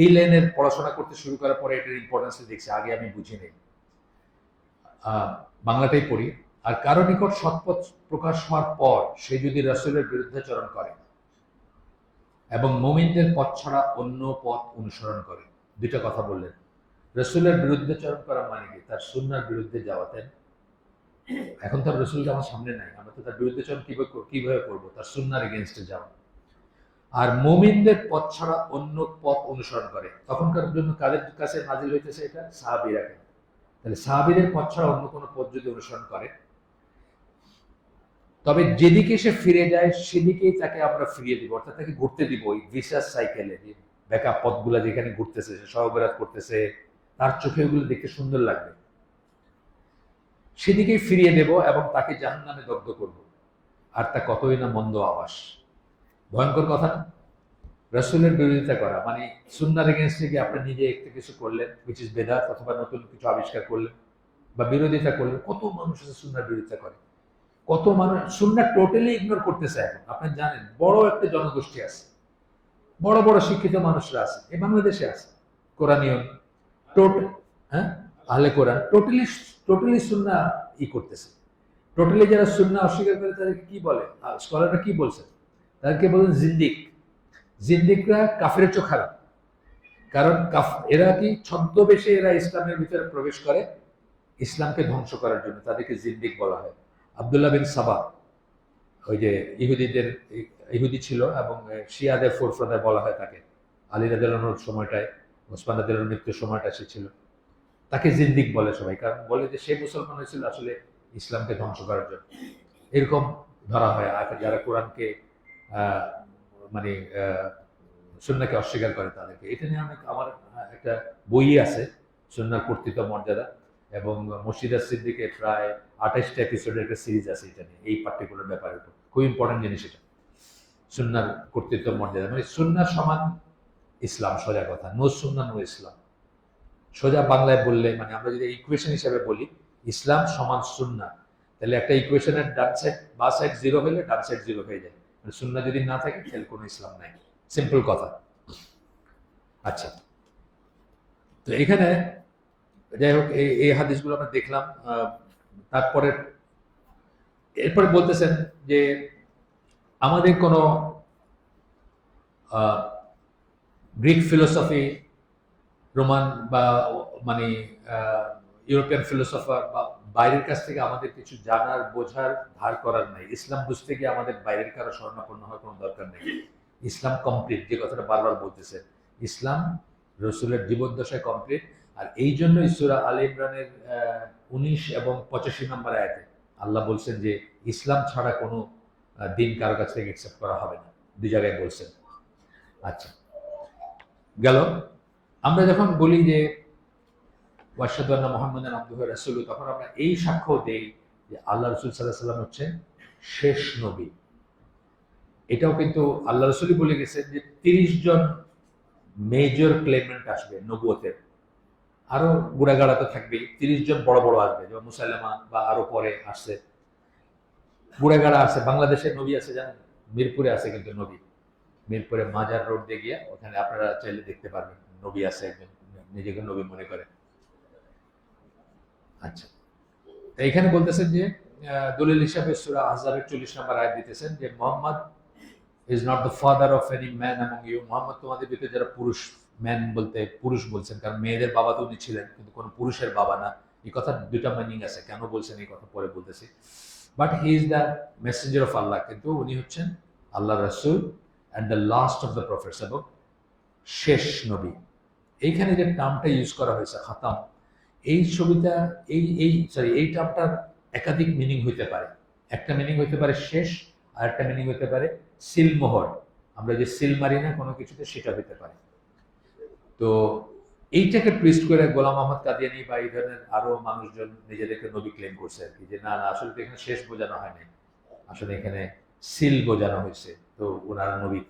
এই লাইনের পড়াশোনা করতে শুরু করার পরে এটার ইম্পর্টেন্স দেখছি, আগে আমি বুঝি নেই। বাংলাটাই পড়ি। আর কারো নিকট সৎপথ প্রকাশ হওয়ার পর সে যদি রাসূলের বিরুদ্ধাচরণ করে এবং মুমিনদের পথ ছাড়া অন্য পথ অনুসরণ করে। দুইটা কথা বললেন। রাসূলের বিরুদ্ধাচরণ করা মানে কি? তার সুন্নাহর বিরুদ্ধে যাওয়া। তাই এখন তার রাসূল আমার সামনে নাই, আমরা তো তার বিরুদ্ধাচরণ কিভাবে করবো? তার সুন্নাহর এগেইনস্টে যাওয়া। আর মুমিনদের পথ ছাড়া অন্য পথ অনুসরণ করে। তখনকার জন্য কাদের কাছে নাজিল হইতেছে এটা? সাহাবীরা। তাহলে সাহাবীদের পথ ছাড়া অন্য কোনো পথ যদি অনুসরণ করে, তবে যেদিকে সে ফিরে যায় সেদিকেই তাকে আমরা ফিরিয়ে দিব, অর্থাৎ তাকে ঘুরতে দিব ওই ভিসাস সাইকেলে। বেকা পথগুলা যেখানে ঘুরতেছে, সে সহবেরাত করতেছে, তার চোখে ওগুলো দেখতে সুন্দর লাগবে, সেদিকেই ফিরিয়ে দেব এবং তাকে জাহান্নামে দগ্ধ করব। আর তা কতই না মন্দ আবাস। ভয়ঙ্কর কথা না? রাসূলের বিরোধিতা করা মানে সুন্নাহর এগেইনস্টে গিয়ে আপনি নিজে একটা কিছু করলেন, হুইচ ইজ বেদাত, অথবা নতুন কিছু আবিষ্কার করলেন বা বিরোধিতা করলেন। কত মানুষ আছে সুন্নাহর বিরোধিতা করে, কত মানুষ সুন্নাহ টোটালি ইগনোর করতেছে। এখন আপনি জানেন বড় একটা জনগোষ্ঠী আছে, বড় বড় শিক্ষিত মানুষরা আছে, এই বাংলাদেশে আছে, কোরআনিয়ন, হ্যাঁ, আহলে কোরআন টোটালি টোটালি সুন্নাহ করতেছে। টোটালি যারা সুন্নাহ অস্বীকার করে তাদেরকে কি বলে? স্কলাররা কি বলছে? তাদেরকে বলেন জিন্দিক। জিন্দিকরা কাফের চোখ খারাপ। কারণ এরা কি ছদ্মবেশে এরা ইসলামের ভিতরে প্রবেশ করে ইসলামকে ধ্বংস করার জন্য, তাদেরকে জিন্দিক বলা হয়। আব্দুল্লাহ বিন সাবা, ওই যে ইহুদি ছিল এবং শিয়াদের ফোরফ্রন্টে বলা হয় তাকে, আলী রাদিয়াল্লাহুর সময়টায়, ওসমান রাদিয়াল্লাহুর মৃত্যুর সময়টা সে ছিল, তাকে জিন্দিক বলে সবাই। কারণ বলে যে সে মুসলমান হয়েছিল আসলে ইসলামকে ধ্বংস করার জন্য, এরকম ধরা হয়। আর যারা কোরআনকে মানে সুন্নাহকে অস্বীকার করে তাদেরকে, এটা নিয়ে অনেক আমার একটা বই আছে, সুন্নাহর কর্তৃত্ব মর্যাদা, এবং মুর্শিদা সিদ্দিকের প্রায় 28টা এপিসোডের একটা সিরিজ আছে এটা নিয়ে, এই পার্টিকুলার ব্যাপারের উপর। খুব ইম্পর্টেন্ট জিনিস এটা, সুন্নাহর কর্তৃত্ব মর্যাদা। মানে সুন্নাহ সমান ইসলাম, সোজা কথা, নো সুন্নাহ নো ইসলাম। সোজা বাংলায় বললে, মানে আমরা যদি ইকুয়েশন হিসাবে বলি ইসলাম সমান সুন্নাহ, তাহলে একটা ইকুয়েশনের ডান সাইড বা সাইড জিরো হলে ডান সাইড জিরো হয়ে যায়। মানে সুন্নাহ যদি না থাকে তাহলে কোনো ইসলাম নাই, সিম্পল কথা। আচ্ছা, তো এখানে যাই হোক এই হাদিসগুলো আমরা দেখলাম। তারপরে এরপরে বলতেছেন যে আমাদের কোনো গ্রিক ফিলোসফি, রোমান বা মানে ইউরোপিয়ান ফিলোসফার বা বাইরের কাছ থেকে আমাদের কিছু জানার, বোঝার, ধার করার নাই। ইসলাম বুঝতে গিয়ে আমাদের বাইরের কারো শরণাপন্ন হওয়ার কোনো দরকার নেই। ইসলাম কমপ্লিট, যে কথাটা বারবার বলতেছে, ইসলাম রসুলের জীবদ্দশায় কমপ্লিট। আর এই জন্যই সূরা আলে ইমরানের 19 এবং 85 নম্বর আয়াতে আল্লাহ বলছেন যে ইসলাম ছাড়া কোনো দিন কারো কাছ থেকে অ্যাকসেপ্ট করা হবে না, দুই জায়গায় বলছেন। আচ্ছা, গেল। আমরা যখন বলি যে ওয়াশহাদু আন্না মুহাম্মাদান আবদুহু ওয়া রাসূলুহু, তখন আমরা এই সাক্ষ্য দেই যে আল্লাহ রাসূল সাল্লাল্লাহু আলাইহি ওয়াসাল্লাম হচ্ছেন শেষ নবী। এটাও কিন্তু আল্লাহ রাসূলই বলে গেছেন যে 30 জন মেজর ক্লেমেন্ট আসবে নবুয়তের, আরো গুড়াগাড়া তো থাকবেই, 30 জন বড় বড় আসবে, যেমন মুসাইলামা বা আরো পরে আসছে, গুড়াগাড়া আছে। বাংলাদেশে নবী আছে জানেন, মিরপুরে আছে কিন্তু নবী, মিরপুরে মাজার রোড দিয়ে গিয়ে, ওখানে আপনারা চাইলে দেখতে পারবেন, নবী আছে একজন, নিজেকে নবী মনে করে। আচ্ছা, এখানে বলতেছেন যে দলিল হিসাবে সূরা আহজাবের 40 নম্বর আয়াত দিতেছেন যে Muhammad is not the father of any man among you. Muhammad তোমাদের ভিতরে যারা পুরুষ, ম্যান বলতে পুরুষ বলছেন, কারণ মেয়েদের বাবা তো উনি ছিলেন, কিন্তু কোনো পুরুষের বাবা না। এই কথা দুটা মিনিং আছে, কেন বলছেন এই কথা পরে বলতেছি। But he is the messenger of Allah, কিন্তু উনি হচ্ছেন আল্লাহ রাসূল and the last of the prophets, এবং শেষ নবী। এইখানে যে টার্মটা ইউজ করা হয়েছে খাতাম, এই ছবিটা এই টার্মটার একাধিক মিনিং হইতে পারে। একটা মিনিং হইতে পারে শেষ, আর একটা মিনিং হইতে পারে সিলমোহর, আমরা যে সিল মারি না কোনো কিছুতে, সেটা হইতে পারে। তো এইটাকে টুইস্ট করে গোলাম আহমদ কাদিয়ানি বা এই ধরনের আরো মানুষজন নিজেদেরকে নবী ক্লেম করছে আর কি, যে না না, আসলে তো এখানে শেষ বোঝানো হয়নি, আসলে এখানে সিল বোঝানো হয়েছে। তো ওনারা নবী,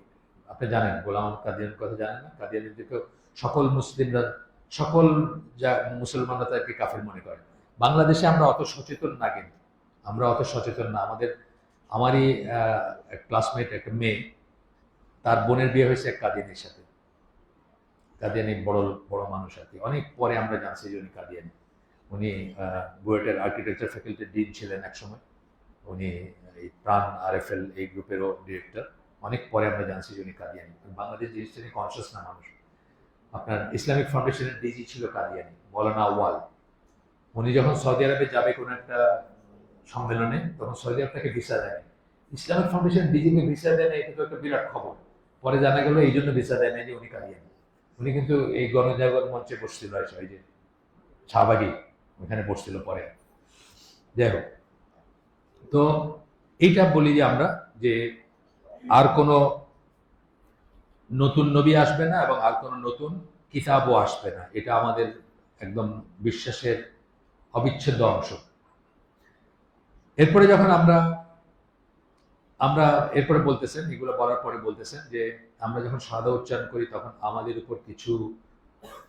আপনি জানেন গোলাম আহমদ কাদিয়ানির কথা জানেন না? কাদিয়ানিদেরকে সকল মুসলিমরা, সকল যা মুসলমানরা তাদেরকে কাফের মনে করে। বাংলাদেশে আমরা অত সচেতন না, কিন্তু আমরা অত সচেতন না। আমারই ক্লাসমেট একটা মেয়ে, তার বোনের বিয়ে হয়েছে এক কাদিয়ানির সাথে। কাদিয়ানি বড় বড় মানুষ আর কি, অনেক পরে আমরা জানছি যে উনি কাদিয়ানি। উনি বুয়েটের আর্কিটেকচার ফ্যাকাল্টির ডিন ছিলেন একসময়, উনি এই প্রাণ RFL এই গ্রুপেরও ডিরেক্টর। অনেক পরে আমরা জানছি যে উনি কাদিয়ানি। বাংলাদেশ জিনিসটা নিয়ে কনসিয়াস না মানুষ। আপনার ইসলামিক ফাউন্ডেশনের ডিজি ছিল কাদিয়ানি, মৌলানা ওয়াল। উনি যখন সৌদি আরবে যাবে কোনো একটা সম্মেলনে, তখন সৌদি আরব তাকে ভিসা দেয়। ইসলামিক ফাউন্ডেশন ডিজিকে ভিসা দেয় না, এটা তো একটা বিরাট খবর। পরে জানা গেল এই জন্য ভিসা দেয় না যে উনি কাদিয়ান, উনি কিন্তু এই গণজাগরণ মঞ্চে বসছিল, ওই যে শাহবাগী ওখানে বসছিল পরে। যাই হোক, তো এইটা বলি যে আমরা যে আর কোনো নতুন নবী আসবে না এবং আর কোনো নতুন কিতাবও আসবে না, এটা আমাদের একদম বিশ্বাসের অবিচ্ছেদ্য অংশ। এরপরে যখন আমরা আমরা এরপরে বলতেছেন, এগুলো বলার পরে বলতেছেন যে আমরা যখন সাদা উচ্চারণ করি তখন আমাদের উপর কিছু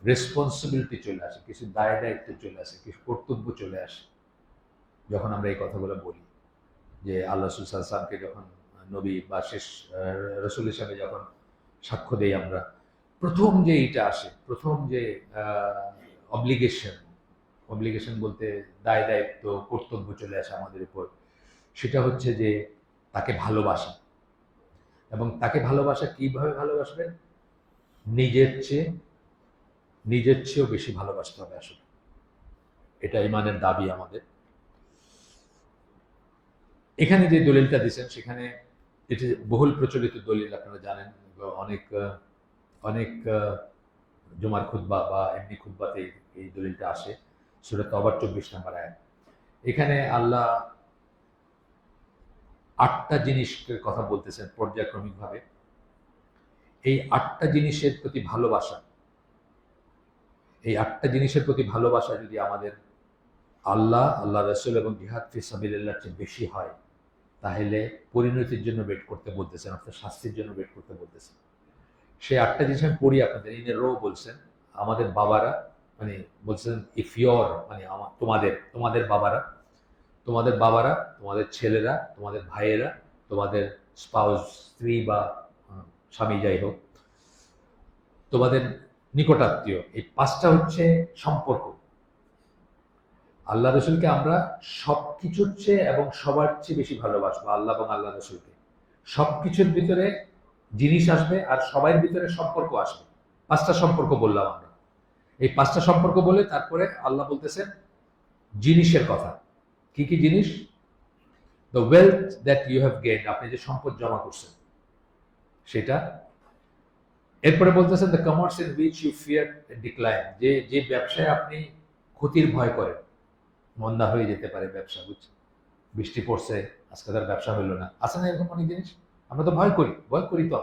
রেসপন্সিবিলিটি চলে আসে, কিছু দায় দায়িত্ব চলে আসে, কিছু কর্তব্য চলে আসে যখন আমরা এই কথাগুলো বলি। যে আল্লাহ রাসূল সাল্লাল্লাহু আলাইহি ওয়াসাল্লামকে যখন নবী বা শেষ রাসূল হিসাবে যখন সাক্ষ্য দেই আমরা, প্রথম যে এইটা আসে, প্রথম যে অব্লিগেশন বলতে দায় দায়িত্ব কর্তব্য চলে আসে আমাদের উপর, সেটা হচ্ছে যে তাকে ভালোবাসা। এবং তাকে ভালোবাসা কিভাবে ভালোবাসবেন? নিজের চেয়েও বেশি ভালোবাসতে হবে আসলে। এটা ইমানের দাবি আমাদের। এখানে যে দলিলটা দিচ্ছেন সেখানে এটি বহুল প্রচলিত দলিল, আপনারা জানেন, অনেক অনেক জুমার খুতবা বা এমনি খুতবাতে এই দলিলটা আসে। সূরা তওবার 24 নম্বর আয়াত। এখানে আল্লাহ 8টা জিনিসের কথা বলতেছেন পর্যায়ক্রমিকভাবে। এই 8টা জিনিসের প্রতি ভালোবাসা, এই 8টা জিনিসের প্রতি ভালোবাসা যদি আমাদের আল্লাহ রাসূল এবং জিহাদ ফি সাবিলিল্লাহর চেয়ে বেশি হয়, তাহলে পরিণতির জন্য ওয়েট করতে বলতেছেন, অর্থাৎ শাস্তির জন্য ওয়েট করতে বলতেছেন। সেই 8টা জিনিস আমি পড়ি আপনাদের। ইন রো বলছেন, আমাদের বাবারা, মানে বলছেন ইফ ইয়র, মানে তোমাদের বাবারা, তোমাদের ছেলেরা, তোমাদের ভাইয়েরা, তোমাদের স্পাউস, স্ত্রী বা স্বামী যাই হোক, তোমাদের নিকটাত্মীয়, এই 5টা হচ্ছে সম্পর্ক। আল্লাহ রসুলকে আমরা সবকিছুর চেয়ে এবং সবার চেয়ে বেশি ভালোবাসবো, আল্লাহ এবং আল্লাহ রসুলকে। সবকিছুর ভিতরে জিনিস আসবে আর সবার ভিতরে সম্পর্ক আসবে। 5টা সম্পর্ক বললাম আমরা। এই 5টা সম্পর্ক বলে তারপরে আল্লাহ বলতেছেন জিনিসের কথা। কি কি জিনিস? The wealth that you have gain, আপনি যে সম্পদ জমা করছেন সেটা। এরপরে বলতেছেন the commerce in which you fear decline, যে ব্যবসায় আপনি ক্ষতির ভয় করেন, মন্দা হয়ে যেতে পারে ব্যবসা, বুঝছেন, বৃষ্টি পড়ছে, আজকে তার ব্যবসা হইলো না, আছে না এরকম অনেক জিনিস? আমরা তো ভয় করি তো,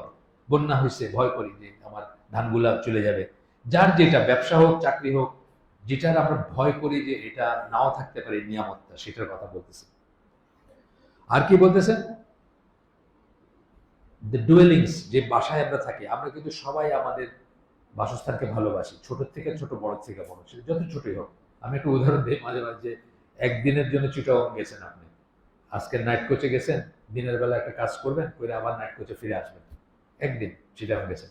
বন্যা হয়েছে ভয় করি যে আমার ধানগুলা চলে যাবে। যার যেটা ব্যবসা হোক, চাকরি হোক, যেটার আমরা ভয় করি যে এটা নাও থাকতে পারে নিয়ামতটা, সেটার কথা বলতেছে। আর কি বলতেছেন? দ্য ডুয়েলিংস, যে বাসায় আমরা থাকি, আমরা কিন্তু সবাই আমাদের বাসস্থানকে ভালোবাসি, ছোট থেকে ছোট, বড় থেকে বড়, সেটা যত ছোটই হোক। আমি একটু উদাহরণ দিই মাঝে মাঝে। একদিনের জন্য চিটাগং গেছেন আপনি, আজকে নাইট কোচে গেছেন, দিনের বেলা একটা কাজ করবেন, করে আবার নাইট কোচে ফিরে আসবেন। একদিন চিটাগং গেছেন,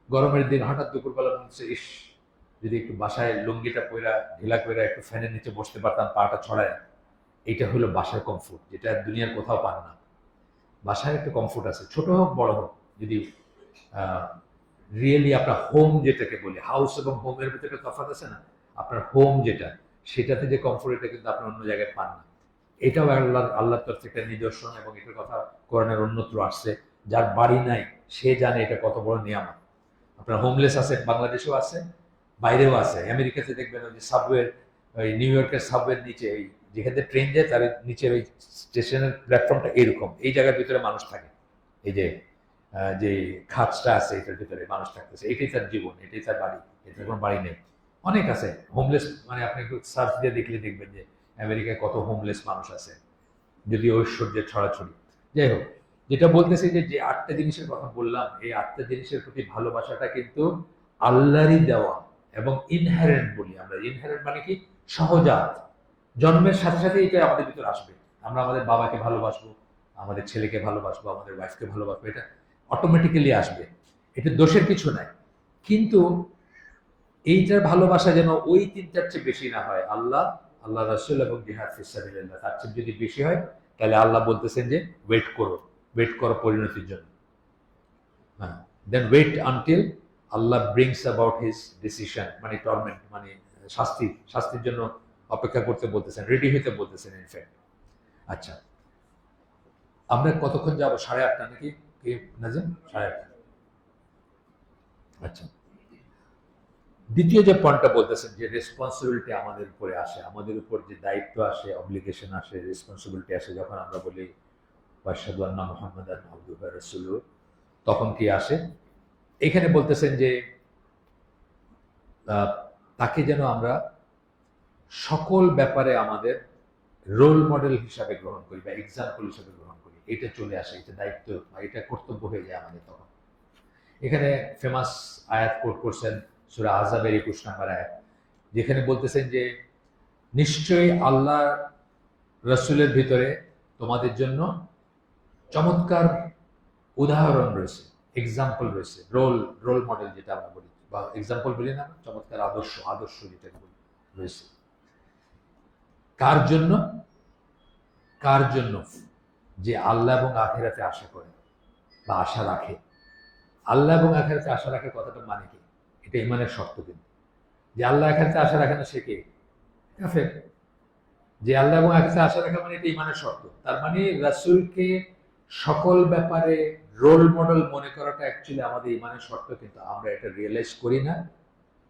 গরমের দিন হঠাৎ দুপুরবেলা মনে হচ্ছে ইস, যদি একটু বাসায় লুঙ্গিটা পইরা ঢিলা কইরা একটু ফ্যানের নিচে বসতে পারতাম, পাটা ছড়ায়। এইটা হলো বাসার কমফোর্ট, যেটা দুনিয়ার কোথাও পান না। বাসায় একটা কমফোর্ট আছে, ছোট হোক বড় হোক। যদি রিয়েলি আপনার হোম যেটাকে বলি, হাউস এবং হোমের ভিতরে তফাৎ আছে না, আপনার হোম যেটা, সেটাতে যে কমফোর্ট, এটা কিন্তু আপনি অন্য জায়গায় পান না। এটাও আল্লাহর তরফ থেকে নিদর্শন, এবং এটার কথা কোরআনের অন্যত্র আসছে। যার বাড়ি নাই সে জানে এটা কত বড় নিয়ামত। আপনার হোমলেস আছে, বাংলাদেশেও আছে, বাইরেও আছে। আমেরিকাতে দেখবেন ওই যে সাবওয়ে, ওই নিউ ইয়র্কের সাবওয়ের নিচে, ওই যেখানে ট্রেন যায় তার নিচে ওই স্টেশনের প্ল্যাটফর্মটা এরকম, এই জায়গার ভিতরে মানুষ থাকে। এই যে যে খাতটা আছে এটার ভিতরে মানুষ থাকতেছে, এটাই তার জীবন, এটাই তার বাড়ি, এটার কোনো বাড়ি নেই। অনেক আছে হোমলেস, মানে আপনি একটু সার্চ দিয়ে দেখলে দেখবেন যে আমেরিকায় কত হোমলেস মানুষ আছে, যদি ঐশ্বর্যের ছড়াছড়ি। যাই হোক, যেটা বলতেছি যে 8টা জিনিসের কথা বললাম, এই 8টা জিনিসের প্রতি ভালোবাসাটা কিন্তু আল্লাহরই দেওয়া এবং ইনহেরেন্ট বলি আমরা। ইনহেরেন্ট মানে কি? সহজাত, জন্মের সাথে সাথে এটা আমাদের ভিতরে আসবে। আমরা আমাদের বাবাকে ভালোবাসবো, আমাদের ছেলেকে ভালোবাসবো, আমাদের ওয়াইফকে ভালোবাসবো, এটা অটোমেটিক্যালি আসবে, এটা দোষের কিছু নাই। কিন্তু এইটার ভালোবাসা যেন ওই 3টার চেয়ে বেশি না হয়, আল্লাহ রাসূল এবং জিহাদ ফি সাবিলিল্লাহ, তার চেয়ে যদি বেশি হয়, তাহলে আল্লাহ বলতেছেন যে ওয়েট করো পরিণতির জন্য। হ্যাঁ, then wait until Allah brings about his decision, মানে টর্মেন্ট, মানে শাস্তির জন্য অপেক্ষা করতে বলতেছেন, রেডি হইতে বলতেছেন ইনফ্যাক্ট। আচ্ছা, আমরা কতক্ষণ যাবো? 8:30 নাকি নাজিম? 8:30। আচ্ছা, দ্বিতীয় যে পয়েন্টটা বলতেছেন যে রেসপন্সিবিলিটি আমাদের উপরে আসে, আমাদের উপর যে দায়িত্ব আসে, অব্লিগেশন আসে, রেসপন্সিবিলিটি আসে যখন আমরা বলি ওয়াশহাদু আন্না মুহাম্মাদান আবদুহু ওয়া রাসূলুহু, তখন কি আসে? এখানে বলতেছেন যে তাকে যেন আমরা সকল ব্যাপারে আমাদের রোল মডেল হিসাবে গ্রহণ করি বা এক্সাম্পল হিসাবে গ্রহণ করি। এটা চলে আসে, এটা দায়িত্ব বা এটা কর্তব্য হয়ে যায় আমাদের তখন। এখানে ফেমাস আয়াত কোট করছেন সূরা আহজাবের 21 নম্বর আয়াত, যেখানে বলতেছেন যে নিশ্চয়ই আল্লাহ রাসূলের ভিতরে তোমাদের জন্য চমৎকার উদাহরণ রয়েছে, এক্সাম্পল রয়েছে, রোল মডেল যেটা আমরা বলি বা এক্সাম্পল বলি না, চমৎকার আদর্শ যেটা বলি রয়েছে। কার জন্য? কার জন্য? যে আল্লাহ এবং আখিরাতে আশা করে বা আশা রাখে। আল্লাহ এবং আখিরাতে আশা রাখে কথাটা মানে কি? এটা ইমানের শর্ত। কিন্তু যে আল্লাহ আখিরাতে আশা রাখে না সে কে? কাফের। যে আল্লাহ এবং আখিরাতে আশা রাখা মানে এটা ইমানের শর্ত। তার মানে রাসূলকে সকল ব্যাপারে রোল মডেল মনে করাটা অ্যাকচুয়ালি আমাদের ইমানের শর্ত, কিন্তু আমরা এটা রিয়েলাইজ করি না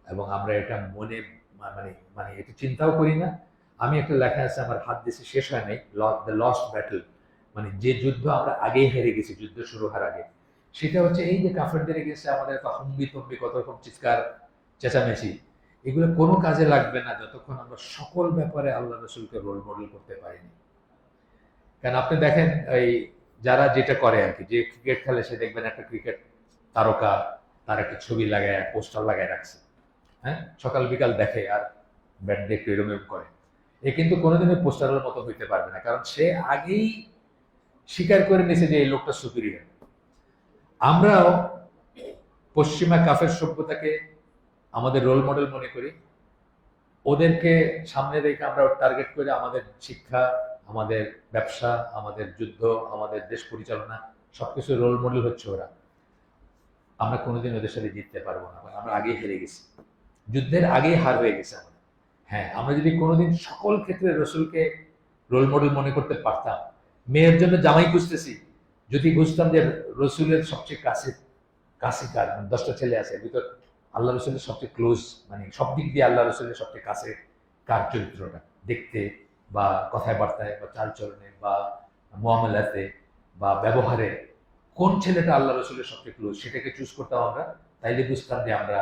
এবং আমরা এটা মনে মানে মানে এটা চিন্তাও করি না। আমি একটা লেখা আছে আমার হাত দিয়েছি, শেষ হয় নাই, দ্য লস্ট ব্যাটল, মানে যে যুদ্ধ আমরা আগেই হেরে গেছি, যুদ্ধ শুরু হওয়ার আগে, সেটা হচ্ছে এই যে কাফেরদের এগেইনস্টে আমাদের এত হম্বি তম্বি, কত রকম চিৎকার চেঁচামেচি, এগুলো কোনো কাজে লাগবে না যতক্ষণ আমরা সকল ব্যাপারে আল্লাহ রাসূলকে রোল মডেল করতে পারিনি। কারণ আপনি দেখেন এই যারা যেটা করে আর কি, যে ক্রিকেট খেলে সে দেখবেন একটা ক্রিকেট তারকা তার একটা ছবি লাগায় পোস্টার লাগায় রাখছে, হ্যাঁ, সকাল বিকাল দেখে আর ব্যাট দেখতে এরকম করে। এ কিন্তু কোনোদিনই পোস্টারের মতো হইতে পারবে না, কারণ সে আগেই স্বীকার করে নিয়েছে যে এই লোকটা সুপিরিয়র। আমরাও পশ্চিমা কাফের সভ্যতাকে আমাদের রোল মডেল মনে করি, ওদেরকে সামনে রেখে আমরা টার্গেট করে আমাদের শিক্ষা, আমাদের ব্যবসা, আমাদের যুদ্ধ, আমাদের দেশ পরিচালনা সবকিছু রোল মডেল হচ্ছে ওরা। আমরা কোনোদিন ওদের সাথে জিততে পারবো না, আমরা আগেই হেরে গেছি, যুদ্ধের আগেই হার হয়ে গেছে আমাদের। হ্যাঁ, আমরা যদি কোনোদিন সকল ক্ষেত্রে রসুলকে রোল মডেল মনে করতে পারতাম, মেয়ের জন্য জামাই খুঁজতেছি, যদি বুঝতাম যে রসুলের সবচেয়ে কাছে কাছে কার 10টা ছেলে আছে ভিতর আল্লাহ রসুলের সবচেয়ে ক্লোজ, মানে সব দিক দিয়ে আল্লাহ রসুলের সবচেয়ে কাছে কার চরিত্রটা দেখতে বা কথায় বার্তায় বা চালচলনে বা মুআমালাতে বা ব্যবহারে কোন ছেলেটা আল্লাহ রসুলের সবচেয়ে ক্লোজ সেটাকে চুজ করতাম আমরা, তাইলে বুঝতাম যে আমরা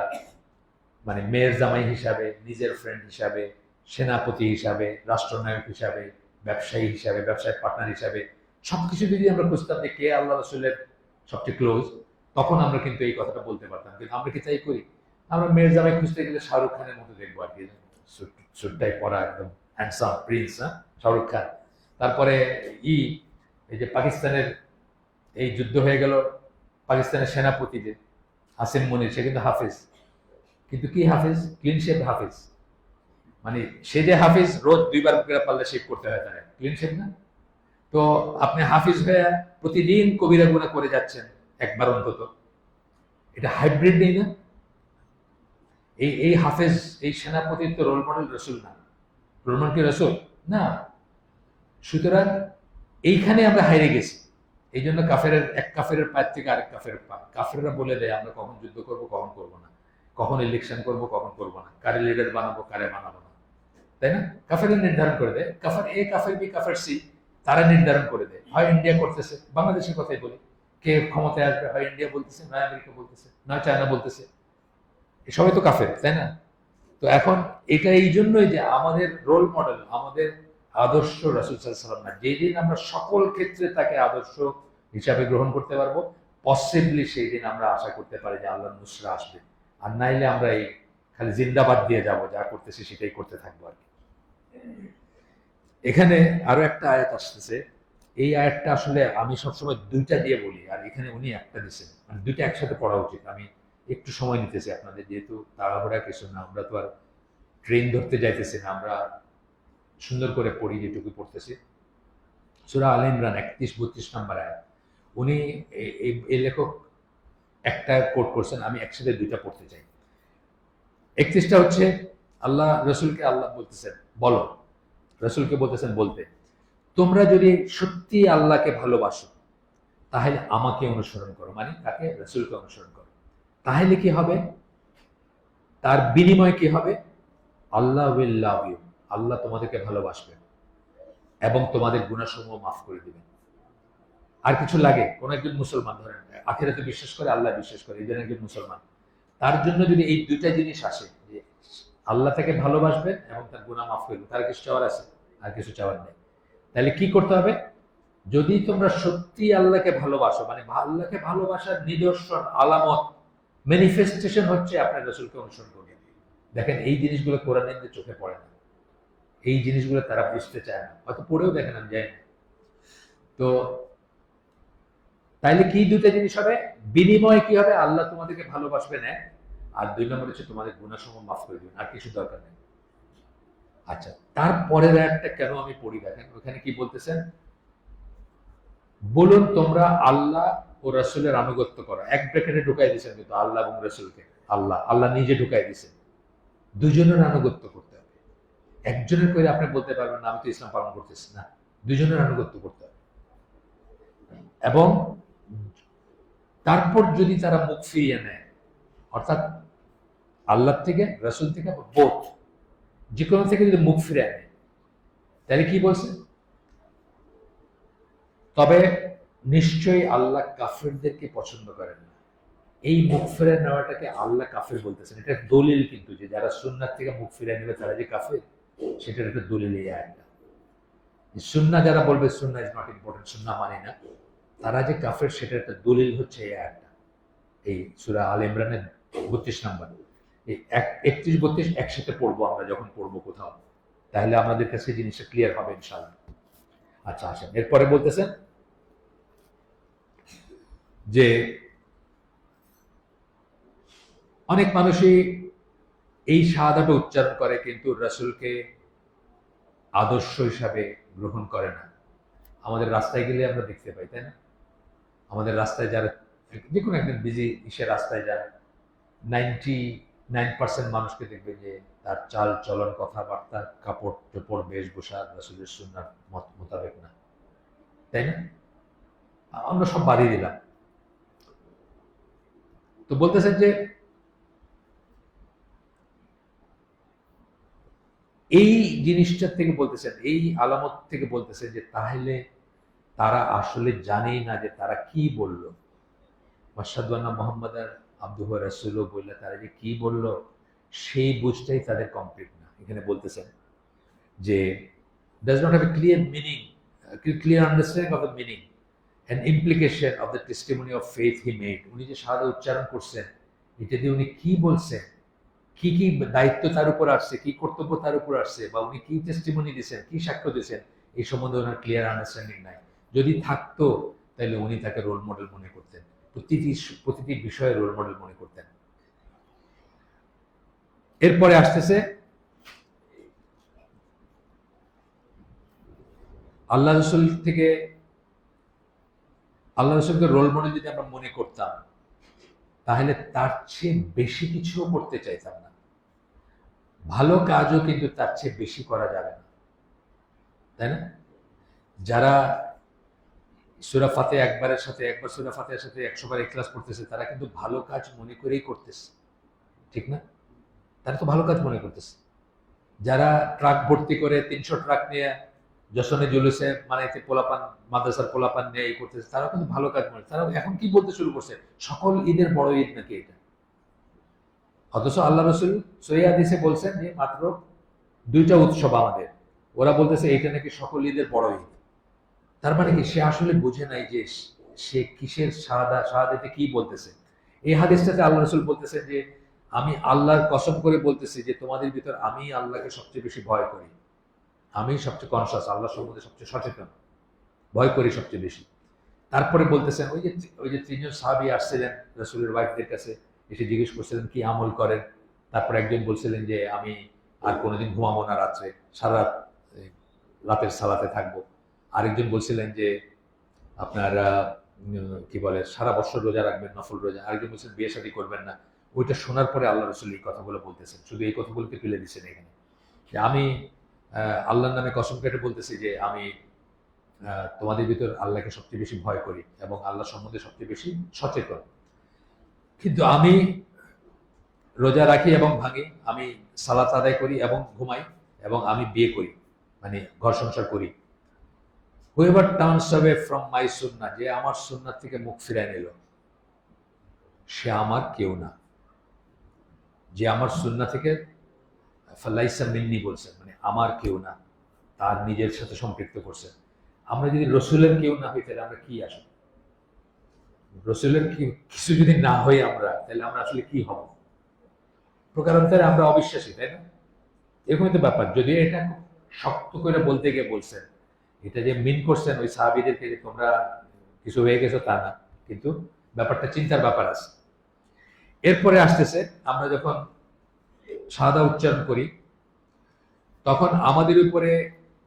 মানে মেয়ের জামাই হিসাবে, নিজের ফ্রেন্ড হিসাবে, সেনাপতি হিসাবে, রাষ্ট্রনায়ক হিসাবে, ব্যবসায়ী হিসাবে, ব্যবসায়িক পার্টনার হিসাবে সবকিছু যদি আমরা খুঁজতাম যে কে আল্লাহ রসুলের সবচেয়ে ক্লোজ, তখন আমরা কিন্তু এই কথাটা বলতে পারতাম। কিন্তু আমরা কি তাই করি? আমরা মেয়ের জামাই খুঁজতে গেলে শাহরুখ খানের মতো দেখবো আর কি, সুটটাই পরা একদম হ্যান্ডসাম প্রিন্স, হ্যাঁ, শাহরুখ খান। তারপরে এই যে পাকিস্তানের এই যুদ্ধ হয়ে গেল, পাকিস্তানের সেনাপতি যে আসিম মনির, সে কিন্তু হাফিজ, কিন্তু কি হাফিজ? ক্লিন শেভ হাফিজ, মানে সে যে হাফিজ রোজ 2বার পারলে শেভ করতে হয়, তারা ক্লিন শেভ না। তো আপনি হাফিজ হয়ে প্রতিদিন কবিরা গুনাহ করে যাচ্ছেন একবার অন্তত, এটা হাইব্রিড নেই না? এই হাফেজ, এই সেনাপতির তো রোল মডেল রসুল না। রোল মডেল কি রসুল না? সুতরাং এইখানে আমরা হারিয়ে গেছি। এই জন্য এক কাফের পায়ের থেকে আরেক কাফের পা, কাফেররা বলে দেয় আমরা কখন যুদ্ধ করব, কখন করব না, কখন ইলেকশন করব, কখন করব না, কারে লিডার বানাবো, কারে বানাবো না, তাই না? কাফেররা নির্ধারণ করে দেয়, কাফের এ, কাফের বি, কাফের সি, তারা নির্ধারণ করে দেয়। হয় ইন্ডিয়া করতেছে, বাংলাদেশের কথাই বলি, কে ক্ষমতায় আসবে, হয় ইন্ডিয়া বলতেছে, নয় আমেরিকা বলতেছে, নয় চায়না বলতেছে, সবাই তো কাফের, তাই না? তো এখন এটা এই জন্যই যে আমাদের রোল মডেল, আমাদের আদর্শ রাসূল সাল্লাল্লাহু আলাইহি ওয়াসাল্লাম না। যেদিন আমরা সকল ক্ষেত্রে তাকে আদর্শ হিসাবে গ্রহণ করতে পারবো, পসিবলি সেই দিন আমরা আশা করতে পারি যে আল্লাহর নুসরা আসবে। আর নাইলে আমরা এই খালি জিন্দাবাদ দিয়ে যাব, যা করতেছি সেটাই করতে থাকবো আর কি। এখানে আরো একটা আয়াত আসতেছে, এই আয়াতটা আসলে আমি সবসময় 2টা দিয়ে বলি, আর এখানে উনি একটা দিচ্ছেন, মানে 2টা একসাথে পড়া উচিত। আমি একটু সময় নিতেছি আপনাদের, যেহেতু তাড়াহুড়া কিছু না, আমরা তো আর ট্রেন ধরতে যাইতেছি না, আমরা সুন্দর করে পড়ি যেটুকু পড়তেছি। সূরা আলে ইমরান 31-32 নম্বর আয়াত, উনি এই লেখক একটা কোট করছেন, আমি একসাথে 2টা পড়তে চাই। 31টা হচ্ছে আল্লাহ রসুলকে আল্লাহ বলতেছেন বলো, রসুলকে বলতেছেন বলতে, তোমরা যদি সত্যি আল্লাহকে ভালোবাসো তাহলে আমাকে অনুসরণ করো, মানে তাকে রসুলকে অনুসরণ করো। তাহলে কি হবে? তার বিনিময় কি হবে? আল্লাহ উইল লাভ ইউ, আল্লাহ তোমাদেরকে ভালোবাসবেন এবং তোমাদের গুনাহসমূহ মাফ করে দিবেন। আর কিছু লাগে? কোন একজন মুসলমান ধরেন আখিরাতে বিশ্বাস করে, আল্লাহ বিশ্বাস করে, এই জন্য একজন মুসলমান, তার জন্য যদি এই দুইটা জিনিস আসে, যে আল্লাহ তাকে ভালোবাসবেন এবং তার গুনাহ মাফ করবেন, তার কিছু চাওয়ার আছে? আর কিছু চাওয়ার নেই। তাহলে কি করতে হবে? যদি তোমরা সত্যি আল্লাহকে ভালোবাসো, মানে আল্লাহকে ভালোবাসার নিদর্শন, আলামত, ম্যানিফেস্টেশন হচ্ছে আপনার রাসূলকে অনুসরণ করবেন। দেখেন এই জিনিসগুলো কোরআনের চোখে পড়ে না, এই জিনিসগুলো তারা বুঝতে চায় না, হয়তো পড়েও দেখেন, আমি জানি না। তো তাইলে কি দুটো জিনিস হবে? বিনিময় কি হবে? আল্লাহ তোমাদেরকে ভালোবাসবেন এক, আর দুই নম্বর হচ্ছে তোমাদের গুনাহসমূহ মাফ করে দিবেন, আর কিছু দরকার নেই। আচ্ছা, তারপরের আয়াতটা কেন আমি পড়ি দেখেন, ওখানে কি বলতেছেন? বলুন তোমরা আল্লাহ ও রাসূলের আনুগত্য করো। এক ব্র্যাকেটে ঢুকাই দিয়েছেন কিন্তু আল্লাহ এবং রাসূলকে, আল্লাহ নিজে ঢুকাই দিয়েছেন। দুজনের আনুগত্য করতে হবে। একজনের করে আপনি বলতে পারবেন না আমি তো ইসলাম পালন করতেছি না, দুজনের আনুগত্য করতে হবে। এবং তারপর যদি তারা মুখ ফিরিয়ে নেয়, অর্থাৎ আল্লাহ থেকে, রাসূল থেকে, বোথ, যে কোনো থেকে যদি মুখ ফিরে নেয়, তাহলে কি বলছে? তবে নিশ্চয়ই আল্লাহ কাফেরদেরকে পছন্দ করেন না। এই মুখ ফিরে নেওয়াটাকে আল্লাহ কাফের বলতেছেন। এটা দলিল কিন্তু, যে যারা সুন্নাত থেকে মুখ ফিরে নেবে তারা যে কাফের, সেটার একটা দলিল এই আয়াতটা। সুন্নাহ যারা বলবে সুন্নাহ ইজ নট ইম্পর্টেন্ট, সুন্নাহ মানে না, তারা যে কাফের সেটার একটা দলিল হচ্ছে এই আয়াতটা। এই সূরা আল ইমরানের 32 নম্বর, এই 31 32 একসাথে পড়বো আমরা যখন পড়বো কোথাও, তাহলে আমাদের কাছে জিনিসটা ক্লিয়ার হবে ইনশাআল্লাহ। আচ্ছা আসেন, এরপরে বলতেছেন যে অনেক মানুষই এই শাহাদাতটা উচ্চারণ করে কিন্তু রাসূলকে আদর্শ হিসাবে গ্রহণ করে না। আমাদের রাস্তায় গেলে আমরা দেখতে পাই, তাই না? আমাদের রাস্তায় যারা, যে কোনো একদিন বিজি ইসে রাস্তায় যান, 99% মানুষকে দেখবে যে তার চাল চলন, কথাবার্তা, কাপড় চোপড়, বেশভূষা রাসূলের সুন্নাহ মোতাবেক না, তাই না? আমরা সব বাড়িয়ে দিলাম। তো বলতেছেন যে এই জিনিসটার থেকে বলতেছেন, এই আলামত থেকে বলতেছেন যে তাহলে তারা আসলে জানেই না যে তারা কি বলল। আশহাদু আন্না মুহাম্মাদান আবদুহু ওয়া রাসূলুহু বললে তারা যে কি বলল, সেই বুঝটাই তাদের কমপ্লিট না। এখানে বলতেছেন যে does not have a clear meaning, clear understanding of the meaning and implication of the testimony of faith he made. উনি যে শাহাদা উচ্চারণ করছেন, এটা দিয়ে উনি কি বলছেন, কি কি দায়িত্ব তার উপর আসছে, কি কর্তব্য তার উপর আসছে, বা উনি কি টেস্টিমনি দিয়েছেন, কি সাক্ষ্য দিয়েছেন, এই সম্বন্ধে ওনার ক্লিয়ার আন্ডারস্ট্যান্ডিং নাই। যদি থাকতো তাহলে উনি তাকে রোল মডেল মনে করতেন, প্রতিটি বিষয়ে রোল মডেল মনে করতেন। এরপরে আসতেছে আল্লাহ রাসূল থেকে, আল্লাহ রাসূলকে রোল মডেল যদি আমরা মনে করতাম, তাহলে তার চেয়ে বেশি কিছুও করতে চাইতাম না। ভালো কাজও কিন্তু তার চেয়ে বেশি করা যাবে না, তাই না? যারা সূরা ফাতিহা একবার সূরা ফাতিহার সাথে 100 বার ইখলাস পড়তেছে, তারা কিন্তু ভালো কাজ মনে করেই করতেছে, ঠিক না? তারা তো ভালো কাজ মনে করতেছে। যারা ট্রাক ভর্তি করে 300 ট্রাক নিয়ে যশনে জুলুসে মানে পোলাপান, মাদ্রাসার পোলাপান নিয়ে এই করতেছে, তারা কিন্তু ভালো কাজ মনে, তারা এখন কি বলতে শুরু করছে, সকল ঈদের বড় ঈদ নাকি এটা। অথচ আল্লাহ রাসূল সহিহ হাদিসে বলছেন যে মাত্র 2টা উৎসব আমাদের, ওরা বলতেছে এইটা নাকি সকল ঈদের বড় ঈদ। তার মানে কি, সে আসলে বুঝে নাই যে সে কিসের শাহাদাতে কি বলতেছে। এই হাদিসটাতে আল্লাহ রাসূল বলতেছেন যে আমি আল্লাহর কসম করে বলতেছি যে তোমাদের ভিতর আমি আল্লাহকে সবচেয়ে বেশি ভয় করি, আমি সবচেয়ে কনসাস, আল্লাহ সম্বন্ধে সবচেয়ে সচেতন, ভয় করি সবচেয়ে বেশি। তারপরে বলতেছেন ওই যে 3জন সাহাবী আসছিলেন রাসূলের ওয়াইফদের কাছে, এসে জিজ্ঞেস করছিলেন কি আমল করেন। তারপর একজন বলছিলেন যে আমি আর কোনোদিন ঘুমাবো না রাত্রে, সারা রাতের সালাতে থাকবো। আরেকজন বলছিলেন যে আপনার কি বলে সারা বছর রোজা রাখবেন, নফল রোজা। আরেকজন বলছিলেন বিয়ে শাদী করবেন না। ওইটা শোনার পরে আল্লাহ রাসূল এই কথাগুলো বলতেছেন, শুধু এই কথাগুলোকে তুলে দিচ্ছেন এখানে, যে আমি আল্লাহর নামে কসম কেটে বলতেছি যে আমি তোমাদের ভিতর আল্লাহকে সবচেয়ে বেশি ভয় করি এবং আল্লাহ সম্বন্ধে সবচেয়ে বেশি সচেতন। কিন্তু আমি রোজা রাখি এবং ভাঙি, আমি সালাত আদায় করি এবং ঘুমাই, এবং আমি বিয়ে করি, মানে ঘর সংসার করি। Whoever turns away from my সুন্নাহ, যে আমার সুন্নাহ থেকে মুখ ফিরায় নিল, সে আমার কেউ না। যে আমার সুন্নাহ থেকে ফালাইসা মিন্নি বলছেন, মানে আমার কেউ না, তার নিজের সাথে সম্পৃক্ত করছেন। আমরা যদি রসুলের কেউ না হই, তাহলে আমরা কি আসলে রসুলের কিছু যদি না হই আমরা, তাহলে আমরা আসলে কি হব? প্রকারান্তরে আমরা অবিশ্বাসী, তাই না? এরকমই তো ব্যাপার। যদিও এটা খুব শক্ত করে বলতে গিয়ে বলছেন, এটা যে মিন করছেন ওই সাহাবীদেরকে যে তোমরা কিছু হয়ে গেছো তা না, কিন্তু ব্যাপারটা চিন্তার ব্যাপার আছে। এরপরে আসতেছে, আমরা যখন শাহাদা উচ্চারণ করি, তখন আমাদের উপরে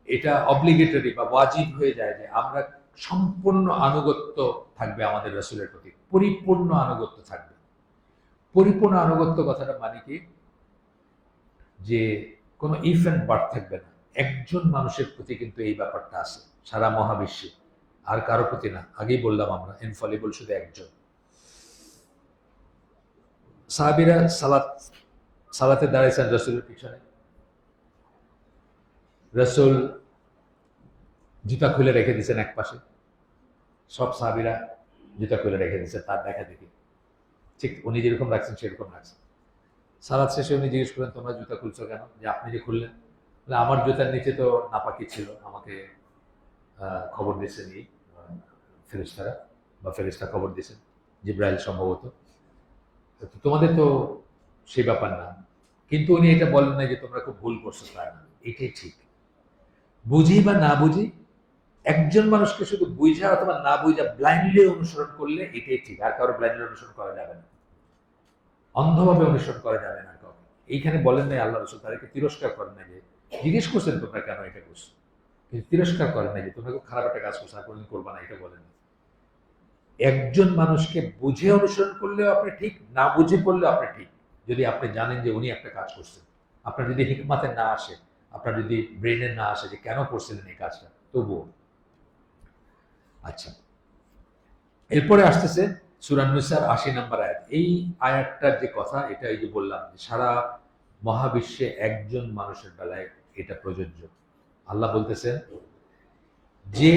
এটা অব্লিগেটরি বা ওয়াজিব হয়ে যায় যে আমরা সম্পূর্ণ আনুগত্য থাকবে আমাদের রাসূলের প্রতি, পরিপূর্ণ আনুগত্য থাকবে। পরিপূর্ণ আনুগত্য কথাটা মানে কি? যে কোনো ইফ অ্যান্ড বাট থাকবে না। একজন মানুষের প্রতি কিন্তু এই ব্যাপারটা আছে সারা মহাবিশ্বে, আর কারো প্রতি না। আগেই বললাম আমরা ইনফলিবল শুধু একজন। সাহাবীরা সালাতে দাঁড়াইছেন রাসূলের পিছনে, রাসূল জুতা খুলে রেখে দিয়েছেন এক পাশে, সব সাহাবীরা জুতা খুলে রেখে দিয়েছে তার দেখা দেখি। ঠিক উনি যেরকম রাখছেন সেরকম রাখছেন। সালাত শেষে উনি জিজ্ঞেস করেন, তোমরা জুতা খুলছো কেন? যে আপনি যে খুললেন। বলে, আমার জুতার নিচে তো নাপাকি ছিল, আমাকে খবর দিয়েছেন এই ফেরেশতারা, বা ফেরেশতা খবর দিয়েছেন, জিব্রাইল সম্ভবত। তো তোমাদের তো সেই ব্যাপার না। কিন্তু উনি এটা বলেন না যে তোমরা খুব ভুল করছো, তা না, এটাই ঠিক। বুঝি বা না বুঝি, একজন মানুষকে শুধু বুঝা অথবা না বুঝা ব্লাইন্ডলি অনুসরণ করলে এটাই ঠিক। আর কারো ব্লাইন্ডলি অনুসরণ করা যাবে না, অন্ধভাবে অনুসরণ করা যাবে না কাউকে। এইখানে বলেন নাই আল্লাহ রাসূল, তাদেরকে তিরস্কার করেন নাই, যে জিজ্ঞেস করছেন তোমরা কেন এটা করছো, কিন্তু তিরস্কার করেন নাই যে তোমরা খুব খারাপ একটা কাজ করছো, আর কোনোদিন করবা না, এটা বলেন না। একজন মানুষকে বুঝে অনুসরণ করলেও আপনি ঠিক, না বুঝে করলেও আপনি ঠিক, যদি আপনি জানেন যে উনি একটা কাজ করছেন। আপনার যদি হিকমাতে না আসে, আপনার যদি ব্রেনে না আসে যে কেন করছিলেন এই কাজটা, তবুও। আচ্ছা, এরপরে আসতেছে সূরা নিসার ৮০ নম্বর আয়াত। এই আয়াতটার যে কথা, এটা এই যে বললাম যে সারা মহাবিশ্বে একজন মানুষের বেলায় এটা প্রযোজ্য। আল্লাহ বলতেছেন, যে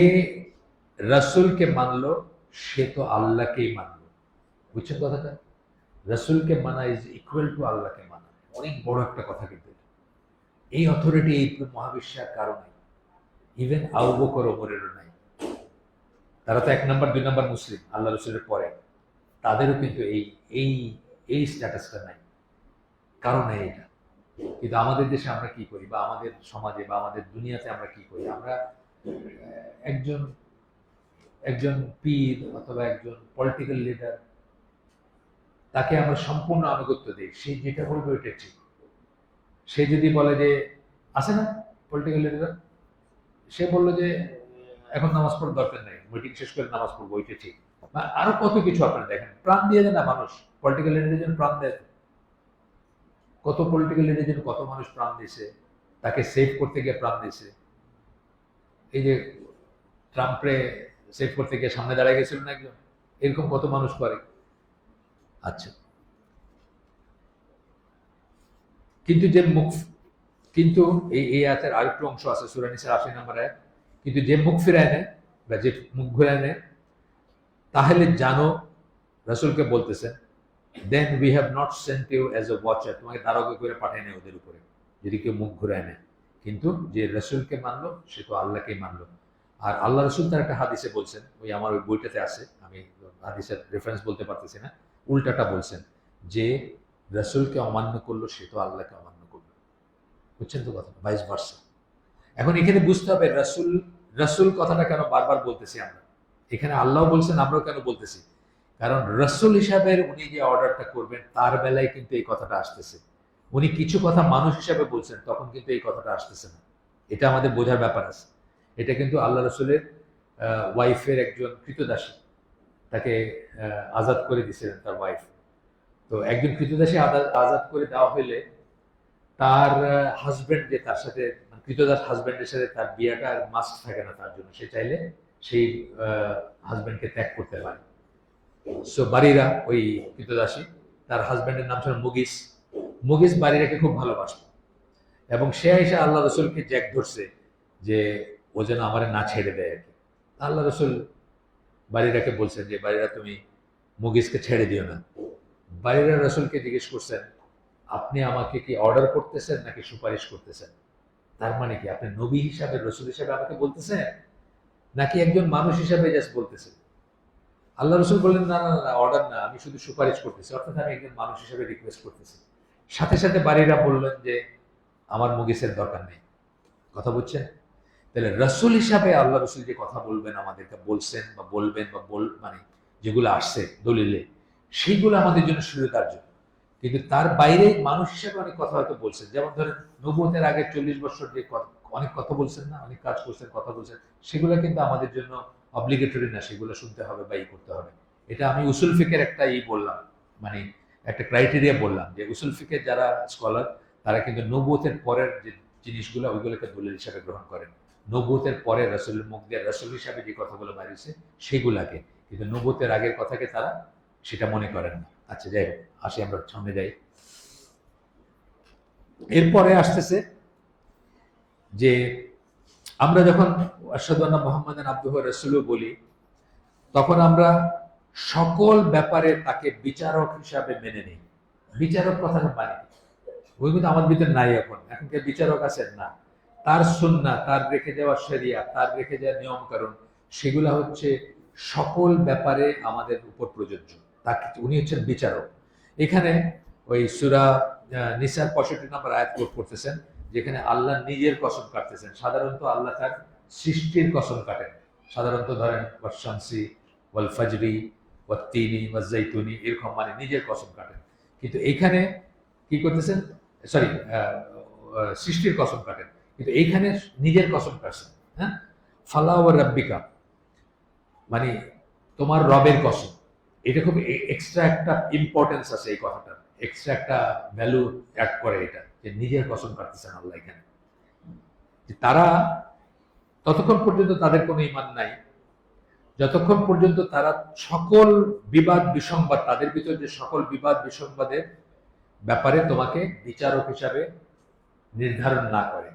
রাসূলকে মানলো সে তো আল্লাহকেই মানলো। বুঝছেন কথাটা? রাসূলকে মানা ইজ ইকুয়াল টু আল্লাহকে মানা। অনেক বড় একটা কথা, কিন্তু এই অথরিটি এই মহাবিশ্বে আর কারো নাই। ইভেন আবু বকর ওমরেরও নাই। তারা তো ১ নাম্বার ২ নাম্বার মুসলিম আল্লাহ রসুলের পরে, তাদেরও কিন্তু এই এই এই স্ট্যাটাসটা নাই, কারণ নাই এটা। কিন্তু আমাদের দেশে আমরা কি করি, বা আমাদের সমাজে বা আমাদের দুনিয়াতে আমরা কি করি, আমরা একজন একজন পীর অথবা একজন পলিটিক্যাল লিডার, তাকে আমরা সম্পূর্ণ আনুগত্য দিই, সে যেটা বলবে ওইটা ঠিক। সে যদি বলে যে, আছে না পলিটিক্যাল লিডার, সে বললো যে এখন নামাজ পড়ার দরকার নেই, মিটিং শেষ করে নামাজ পড়বো, ওইটা ঠিক। বা আরো কত কিছু আপনারা দেখেন, প্রাণ দিয়ে দেয় না মানুষ, পলিটিক্যাল লিডারের জন্য প্রাণ দেয়। কত পলিটিক্যাল লিডারের জন্য কত মানুষ প্রাণ দিয়েছে, তাকে সেভ করতে গিয়ে প্রাণ দিয়েছে। এই যে ট্রাম্পরে সেভ করতে গিয়ে সামনে দাঁড়ায় গেছিল না একজন, এরকম কত মানুষ করে। আচ্ছা, কিন্তু যে মুখ, কিন্তু এই আয়াতের আরেকটু অংশ আছে সূরা নিসার ৮০ নম্বর আয়াত, কিন্তু যে মুখ ফিরায় নেয় বা যে মুখ ঘুরায় নেয়, তাহলে জানো, রাসূলকে বলতেছেন, then we have not sent you as a watcher, তোমাকে দারোগা করে পাঠায় নেয় ওদের উপরে, যদি কেউ মুখ ঘুরায় নেয়। কিন্তু যে রাসূলকে মানলো সে তো আল্লাহকেই মানলো। আর আল্লাহ রাসূল তার একটা হাদিসে বলছেন, ওই আমার ওই বইটাতে আছে, আমি হাদিসের রেফারেন্স বলতে পারতেছি না, উল্টাটা বলছেন যে রাসূলকে অমান্য করলো সে তো আল্লাহকে অমান্য করলো। বুঝছেন তো কথা, ভাইস ভার্সা। এখন এখানে বুঝতে হবে রাসূল, রাসূল কথাটা কেন বারবার বলতেছি আমরা, এখানে আল্লাহ বলছেন, আমরাও কেন বলতেছি, কারণ রাসূল হিসাবে উনি যে অর্ডারটা করবেন তার বেলায় কিন্তু এই কথাটা আসতেছে। উনি কিছু কথা মানুষ হিসাবে বলছেন, তখন কিন্তু এই কথাটা আসতেছে না। এটা আমাদের বোঝার ব্যাপার আছে। এটা কিন্তু আল্লাহ রাসূলের ওয়াইফের একজন কৃতদাসী, তাকে আজাদ করে দিয়েছিলেন তার ওয়াইফ। তো একজন কৃতদাসী আজাদ করে দেওয়া হইলে তার হাজবেন্ড যে তার সাথে, কৃতদাস হাজবেন্ডের সাথে তার বিয়েটা মাস্ট থাকে না তার জন্য, সে চাইলে সেই হাজবেন্ডকে ত্যাগ করতে পারে। সো বারিরা ওই কৃতদাসী, তার হাজব্যান্ডের নাম ছিল মুগিস। মুগিস বারিরাকে খুব ভালোবাসত এবং সে এসে আল্লাহ রসুলকে জ্যাক ধরছে যে ও যেন আমার না ছেড়ে দেয় আর কি। আল্লাহ রসুল বারিরাকে বলছেন যে বারিরা তুমি মুগিসকে ছেড়ে দিও না। বারিরা রসুলকে জিজ্ঞেস করছেন আপনি আমাকে কি অর্ডার করতেছেন নাকি সুপারিশ করতেছেন? তার মানে কি আপনি নবী হিসাবে রসুল হিসাবে আমাকে বলতেছেন নাকি একজন মানুষ হিসাবে জাস্ট বলতেছেন? আল্লাহ রসুল বললেন না না না, অর্ডার না, আমি শুধু সুপারিশ করতেছি, অর্থাৎ আমি একজন মানুষ হিসাবে রিকোয়েস্ট করতেছি। সাথে সাথে বাড়িরা বললেন যে আমার মুগিসের দরকার নেই। কথা বুঝছেন? তাহলে রসুল হিসাবে আল্লাহ রসুল যে কথা বলবেন আমাদেরকে বলছেন বা বলবেন বা মানে যেগুলো আসছে দলিলে, সেইগুলো আমাদের জন্য সুবিধার্য। কিন্তু তার বাইরে মানুষ হিসাবে অনেক কথা হয়তো বলছেন, যেমন ধরেন নবুয়তের আগে 40 বছর যে অনেক কথা বলছেন না, অনেক কাজ করছেন, কথা বলছেন, সেগুলো কিন্তু আমাদের জন্য অব্লিগেটরি না, সেগুলো শুনতে হবে বা করতে হবে। এটা আমি উসুল ফিকের একটা বললাম, মানে একটা ক্রাইটেরিয়া বললাম যে উসুল ফিকের যারা স্কলার তারা কিন্তু নবুয়তের পরের যে জিনিসগুলো ওইগুলোকে দলিল হিসাবে গ্রহণ করেন। নবুয়তের পরে রসুলের মুখ দিয়ে রসুল হিসাবে যে কথাগুলো বাড়িয়েছে সেগুলাকে, কিন্তু নবুয়তের আগের কথাকে তারা সেটা মনে করেন না। আচ্ছা যাই হোক, আসি আমরা সামনে যাই। এরপরে আসতেছে যে আমরা যখন আশহাদু আন্না মুহাম্মাদান আবদুহু ওয়া রাসূলুহু বলি, তখন আমরা সকল ব্যাপারে তাকে বিচারক হিসাবে মেনে নিই। বিচারক কথাটা মানি, ওই কিন্তু আমার ভিতরে নাই। এখনকার বিচারক আছেন না, তার সুন্নাহ, তার রেখে যাওয়া শরিয়া, তার রেখে যাওয়া নিয়ম কারণ, সেগুলা হচ্ছে সকল ব্যাপারে আমাদের উপর প্রযোজ্য। তাকে উনি হচ্ছেন বিচারক। এখানে ওই সূরা নিসার 65 নম্বর আয়াত কোট করতেছেন, যেখানে আল্লাহ নিজের কসম কাটতেছেন। সাধারণত আল্লাহ তার সৃষ্টির কসম কাটেন, সাধারণত ধরেন ওয়াশ-শামসি ওয়াল ফাজরি ওয়াত-তিনি ওয়াজ-জাইতুনি, এরকম মানে নিজের কসম কাটেন। কিন্তু এইখানে কি করতেছেন, সরি সৃষ্টির কসম কাটেন, কিন্তু এইখানে নিজের কসম কাটছেন। হ্যাঁ, ফালা ওয়া রাব্বিকা মানে তোমার রবের কসম। এটা খুব এক্সট্রা একটা ইম্পর্টেন্স আছে এই কথাটার, এক্সট্রা একটা ভ্যালু অ্যাড করে এটা, যে নিজের কসম কাটতেছেন আল্লাহ এখানে। তারা ততক্ষণ পর্যন্ত তাদের কোনো ঈমান নাই যতক্ষণ পর্যন্ত তারা সকল বিবাদ বিসংবাদ, তাদের ভিতর যে সকল বিবাদ বিসংবাদের ব্যাপারে তোমাকে বিচারক হিসাবে নির্ধারণ না করে।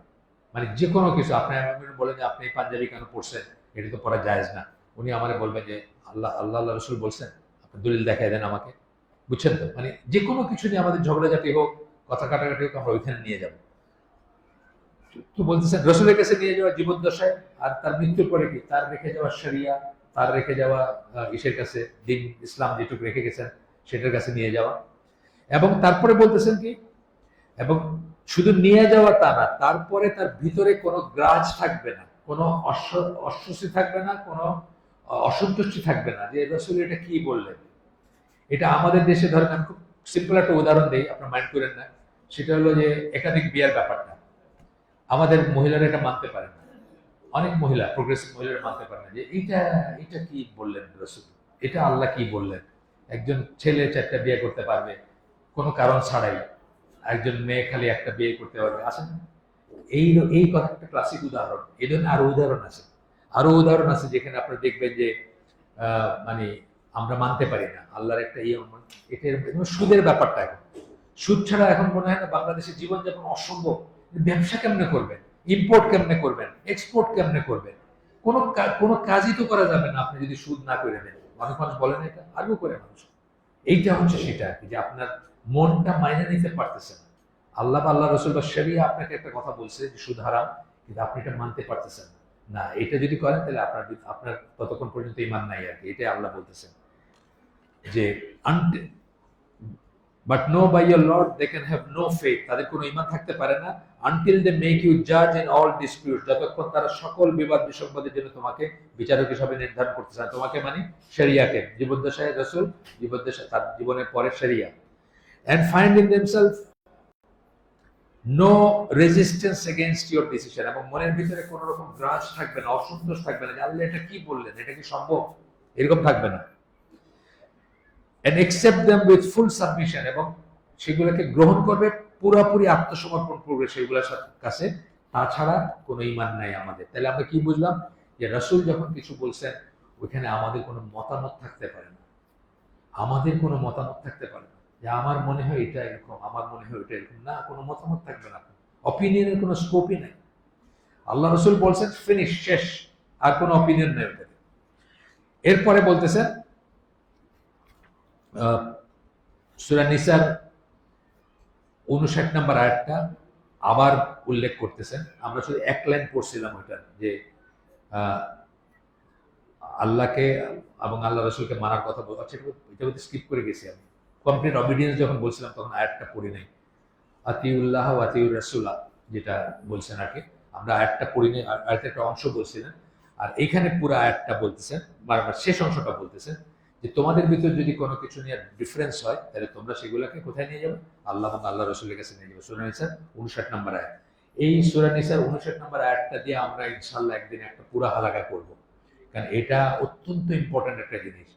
মানে যে কোনো কিছু আপনি বলেন যে আপনি পাঞ্জাবি কেন পড়ছেন, এটা তো পড়া জায়েজ না, উনি আমারে বলবেন যে আল্লাহ আল্লাহ আল্লাহ রসুল বলছেন, আপনি দলিল দেখাই দেন আমাকে। বুঝছেন তো? মানে যে কোনো কিছু নিয়ে আমাদের ঝগড়াঝাটি হোক, কথা কাটাকাটি হোক, আমরা ওইখানে নিয়ে যাব। তো বলতেছেন রসুলের কাছে নিয়ে যাওয়া জীবদ্দশায়, আর তার মৃত্যুর পরে কি তার রেখে যাওয়া শরিয়া, তার রেখে যাওয়া ইসের কাছে, দিন ইসলাম যেটুকু রেখে গেছেন সেটার কাছে নিয়ে যাওয়া। এবং তারপরে বলতেছেন কি, এবং শুধু নিয়ে যাওয়া তা না, তারপরে তার ভিতরে কোনো গ্রাজ থাকবে না, কোনো অস্বস্তি থাকবে না, কোনো অসন্তুষ্টি থাকবে না যে রসুল এটা কি বললেন। এটা আমাদের দেশে ধরেন, আমি খুব সিম্পল একটা উদাহরণ দিই, আপনার মাইন্ড করেন না। সেটা হলো যে একাধিক বিয়ার ব্যাপারটা আমাদের মহিলারা এটা মানতে পারে না। অনেক মহিলা, প্রোগ্রেসিভ মহিলারা মানতে পারে না যে এটা এটা কি বললেন রসুল, এটা আল্লাহ কি বললেন। একজন ছেলে 4টা বিয়ে করতে পারবে কোনো কারণ ছাড়াই, একজন মেয়ে খালি একটা বিয়ে করতে পারবে, আছে না? এই এই কথা একটা ক্লাসিক উদাহরণ। এই ধরনের আরো উদাহরণ আছে, আরো উদাহরণ আছে যেখানে আপনারা দেখবেন যে মানে আমরা মানতে পারি না আল্লাহর একটা এটার সুদের ব্যাপারটা। এখন সুদ ছাড়া এখন মনে হয় না বাংলাদেশের জীবনযাপন অসম্ভব। ব্যবসা কেমনে করবেন, ইম্পোর্ট কেমনে করবেন, এক্সপোর্ট কেমনে করবেন, কোনো কাজই তো করা যাবে না আপনি যদি সুদ না করে নেন। অনেক মানুষ বলে না, এটা আরও করে মানুষ। এইটা হচ্ছে সেটা আর কি, যে আপনার মনটা মাইনে নিতে পারতেছে না। আল্লাহ বা আল্লাহ রসুল বা শরিয়া আপনাকে একটা কথা বলছে যে সুদ হারাম, কিন্তু আপনি এটা মানতে পারতেছেন না। এটা যদি করেন তাহলে আপনার আপনার ততক্ষণ পর্যন্ত ঈমান নাই আর কি, এটাই আল্লাহ বলতেছেন যে but no by your lord they can have no faith, তাদের কোনো ঈমান থাকতে পারে না আনটিল দে মেক ইউ জাজ ইন অল ডিসপিউট, যতক্ষণ তারা সকল বিবাদ বিসংবাদের জন্য তোমাকে বিচারক হিসাবে নির্ধারণ করতে চান। তোমাকে মানে শরিয়াকে, জীবদ্দশায় রাসূল, জীবদ্দশায় তার জীবনের পরে শরিয়া। and find in themselves no resistance against your decision, এবং মনের ভিতরে কোনো রকম গ্রাস থাকবে না, অসন্তোষ থাকবে না যে আল্লাহ এটা কি বললেন, এটা কি সম্ভব, এরকম থাকবে না। and accept them with full submission, এবং সেগুলোকে গ্রহণ করবে পুরোপুরি আত্মসমর্পণ করবে সেগুলোর কাছে, তাছাড়া কোনো ঈমান নাই আমাদের। তাহলে আমরা কি বুঝলাম, যে রাসূল যখন কিছু বলছেন ওইখানে আমাদের কোনো মতামত থাকতে পারে না। আমাদের কোনো মতামত থাকতে পারে না যে আমার মনে হয় এটা এরকম, আমার মনে হয় ওটা এরকম, না, কোনো মতামত থাকবে না, অপিনিয়নের কোনো স্কোপই নাই। আল্লাহ রসুল বলছেন ফিনিশ, শেষ, আর কোনো অপিনিয়ন নেই ওটাতে। এরপরে বলতেছেন সূরা নিসার 59 নম্বর আয়াতটা আবার উল্লেখ করতেছেন। আমরা শুধু এক লাইন পড়ছিলাম ওইটা, যে আল্লাহকে এবং আল্লাহ রসুলকে মানার কথা বলছি, আচ্ছা এটা বলতে স্কিপ করে গেছি আমি। কমপ্লিট অবিডিয়েন্স যখন বলছিলাম তখন আয়াতটা পড়ি নাই, আতিউল্লাহ ওয়া আতিউর রাসূলা যেটা বলছেন আর কি, আমরা আয়াতটা পড়ি নাই, আয়াতের একটা অংশ বলছিলেন। আর এইখানে পুরো আয়াতটা বলতেছেন, বারবার শেষ অংশটা বলতেছেন যে তোমাদের ভিতর যদি কোনো কিছু নিয়ে ডিফারেন্স হয় তাহলে তোমরা সেগুলোকে কোথায় নিয়ে যাবে? আল্লাহ এবং আল্লাহ রসুলের কাছে নিয়ে যাবে। সূরা নিসার 59 নম্বর আয়াত। এই সূরা নিসার 59 নম্বর আয়াতটা দিয়ে আমরা ইনশাআল্লাহ একদিন একটা পুরা হালাকা করব, কারণ এটা অত্যন্ত ইম্পর্টেন্ট একটা জিনিস।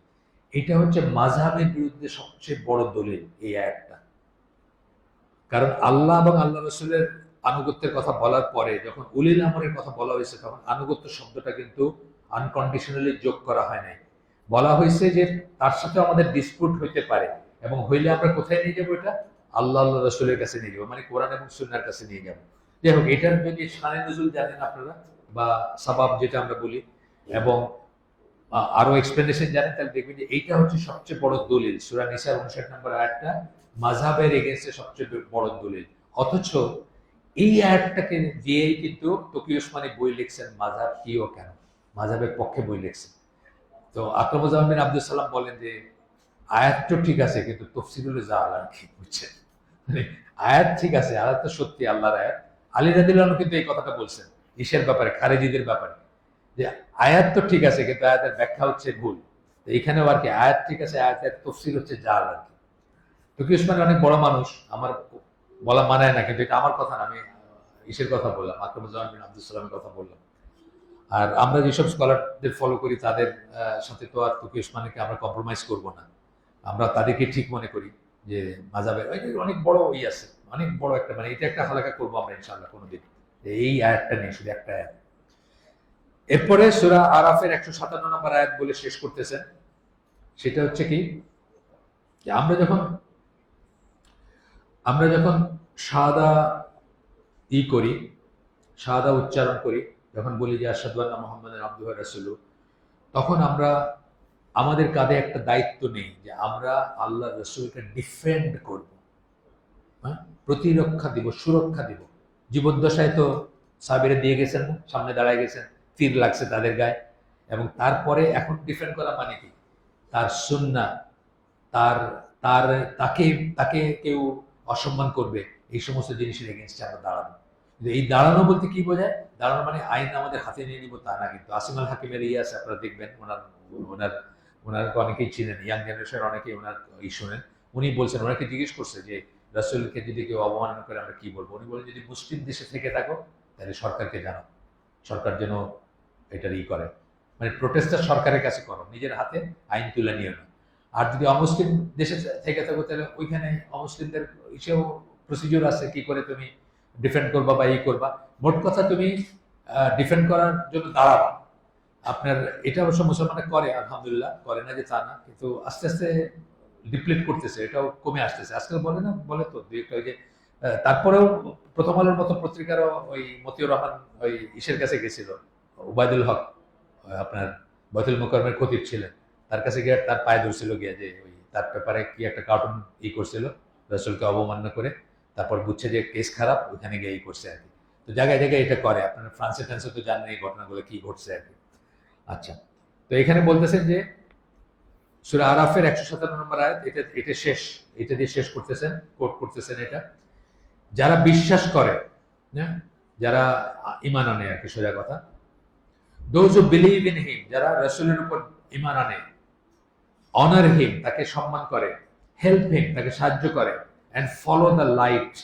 এটা হচ্ছে মাযহাবের বিরুদ্ধে সবচেয়ে বড় দলিল এই আয়াতটা। কারণ আল্লাহ এবং আল্লাহ রসুলের আনুগত্যের কথা বলার পরে যখন উলিল আমরের কথা বলা হয়েছে, তখন আনুগত্য শব্দটা কিন্তু আনকন্ডিশনালি যোগ করা হয় নাই। বলা হয়েছে যে তার সাথে আমাদের ডিসপুট হইতে পারে, এবং হইলে আমরা কোথায় নিয়ে যাবো? এটা আল্লাহ আল্লাহ রসুলের কাছে নিয়ে যাবো, মানে কোরআন এবং সুন্নাহর কাছে নিয়ে যাবো। যাই হোক, এটার যদি শানে নজুল জানেন আপনারা, বা সাবাব যেটা আমরা বলি, এবং আরো এক্সপ্লেনেশন জানেন, তাহলে দেখবেন যে এইটা হচ্ছে সবচেয়ে বড় দলিল। সূরা নিসার 59 নম্বর আয়াতটা মাযহাবের এগেইনস্টে সবচেয়ে বড় দলিল। অথচ এই আয়াতটাকে দিয়েই কিন্তু তকি ওসমানী বই লিখছেন মাযহাব কি ও কেন, মাযহাবের পক্ষে বই লিখছেন। তো আকরামুজ্জামান বিন আব্দুল সালাম বলেন যে আয়াত তো ঠিক আছে, কিন্তু তফসিরুল জালাল কি বুঝছেন, মানে আয়াত ঠিক আছে, আয়াত তো সত্যি আল্লাহর আয়াত। আলী রাদিয়াল্লাহু আনহু কিন্তু এই কথাটা বলছেন ইসের ব্যাপারে, খারেজিদের ব্যাপারে, যে আয়াত তো ঠিক আছে কিন্তু আয়াতের ব্যাখ্যা হচ্ছে ভুল। এইখানেও আর কি আয়াত ঠিক আছে, আয়াতের তফসির হচ্ছে জাল আর কি। তকি ওসমানী অনেক বড় মানুষ, আমার বলা মানায় না, কিন্তু এটা আমার কথা না, আমি ইসের কথা বললাম, আকরামুজ্জামান বিন আব্দুল সালামের কথা বললাম। আর আমরা যেসব স্কলারদের ফলো করি তাদের সাথে তো আর তকি ওসমানীকে আমরা কম্প্রোমাইজ করব না, আমরা তাদেরকে ঠিক মনে করি যে মাযহাবের অনেক বড় আছে, অনেক বড় একটা, মানে এটা একটা হালাকা করবো আমরা ইনশাআল্লাহ কোনোদিন, এই আয়াতটা নিয়ে, শুধু একটা আয়াত। এরপরে সূরা আরাফের 157 নম্বর আয়াত বলে শেষ করতেছেন। সেটা হচ্ছে কি, যে আমরা যখন শাহাদা করি, শাহাদা উচ্চারণ করি, যখন বলি যে আশহাদু আন্না মুহাম্মাদান আবদুহু ওয়া রাসূলুহু, তখন আমরা আমাদের কাঁধে একটা দায়িত্ব নেই যে আমরা আল্লাহ রসুলকে ডিফেন্ড করব, হ্যাঁ, প্রতিরক্ষা দিব, সুরক্ষা দিব। জীবদ্দশায় তো সাহাবীরা দিয়ে গেছেন, সামনে দাঁড়ায় গেছেন, তীর লাগছে তাদের গায়ে, এবং তারপরে এখন ডিফেন্ড করা মানে কি? তার সুন্নাহ, তার তার তাকে তাকে কেউ অসম্মান করবে, এই সমস্ত জিনিসের এগেনস্টে আমরা দাঁড়াবো। কিন্তু এই দাঁড়ানো বলতে কি বোঝায়? দাঁড়ানো মানে আইন আমাদের হাতে নিয়ে নিব তা না, কিন্তু আসিম আল হাকিমের আছে, আপনারা দেখবেন, ওনার ওনাকে অনেকেই চিনেন, ইয়াং জেনারেশন অনেকেই ওনার শোনেন। উনি বলছেন, ওনাকে জিজ্ঞেস করছে যে রাসূলকে যদি কেউ অবমাননা করে আমরা কি বলবো? উনি বলেন, যদি মুসলিম দেশে থেকে থাকো তাহলে সরকারকে জানাও, সরকার যেন এটার করে, মানে প্রোটেস্টটা সরকারের কাছে করো, নিজের হাতে আইন তুলে নিও না। আর যদি অমুসলিম দেশে থেকে থাকো তাহলে ওইখানে অমুসলিমদের ইসেও প্রসিডিউর আছে, কি করে তুমি ডিফেন্ড করবা বা করবা। মোট কথা তুমি ডিফেন্ড করার জন্য দাঁড়াবা। আপনার এটা অবশ্য মুসলমানরা করে, আলহামদুলিল্লাহ, করে না যে তা না, কিন্তু আস্তে আস্তে ডিপ্লিট করতেছে, এটাও কমে আসতেছে আজকাল। বলে তো দুই একটা, ওই যে তারপরেও প্রথম আলোর মতো পত্রিকারও ওই মতিউর রহমান ওই ইসের কাছে গেছিল, উবায়দুল হক, আপনার বাইতুল মুকাররমের খতিব ছিলেন, তার কাছে গিয়ে তার পায়ে ধরছিল গিয়ে, যে ওই তার ব্যাপারে কি একটা কার্টুন করছিল রাসূলকে অবমাননা করে, তারপর বুঝছে যে কেস খারাপ, ওখানে গিয়ে করছে আর কি। তো জায়গায় জায়গায় এটা করে, আপনারা ফ্রান্সে ফ্রান্সে তো জানেন এই ঘটনাগুলো কি ঘটছে আর কি। আচ্ছা, তো এখানে বলতেছেন যে সূরা আরাফের 157 নম্বর আয়াত, এটা শেষ, এটা দিয়ে শেষ করতেছেন, কোট করতেছেন এটা, যারা বিশ্বাস করে, হ্যাঁ, যারা ঈমান আনে আর কি, সোজা কথা, those who believe in him, যারা রাসূলের উপর ঈমান আনে, honor him, তাকে সম্মান করে, help him, তাকে সাহায্য করে, and follow the light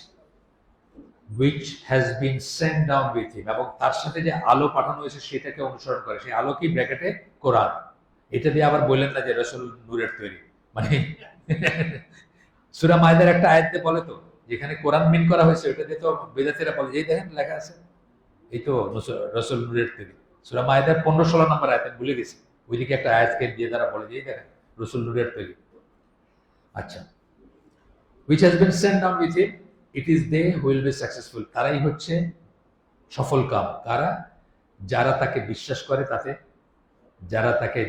which has been sent down with him, এবং তার সাথে যে আলো পাঠানো হয়েছে সেটাকে অনুসরণ করে, সেই আলো কি? ব্র্যাকেটে কোরআন। এটা দিয়ে আবার বললেন না যে রাসূল নূরের তৈরি, মানে সূরা মাইদার একটা আয়াতে বলে তো, যেখানে কোরআন মিন করা হয়েছে, ওটা দিয়ে তো বেদাতীরা বলে, যেই দেখেন লেখা আছে এই তো রাসূল নূরের তৈরি। সূরা মাইদার 15-16 নম্বর আয়াত, ভুলে গেছি, ওইদিকে একটা আয়াতকে দিয়ে তারা বলে, যেই দেখেন রাসূল নূরের তৈরি। আচ্ছা, which has been sent down with him, it is they who will be successful. তারাই হচ্ছে সফল কাম। কারা? যারা তাকে বিশ্বাস করে, তাতে যারা তাকে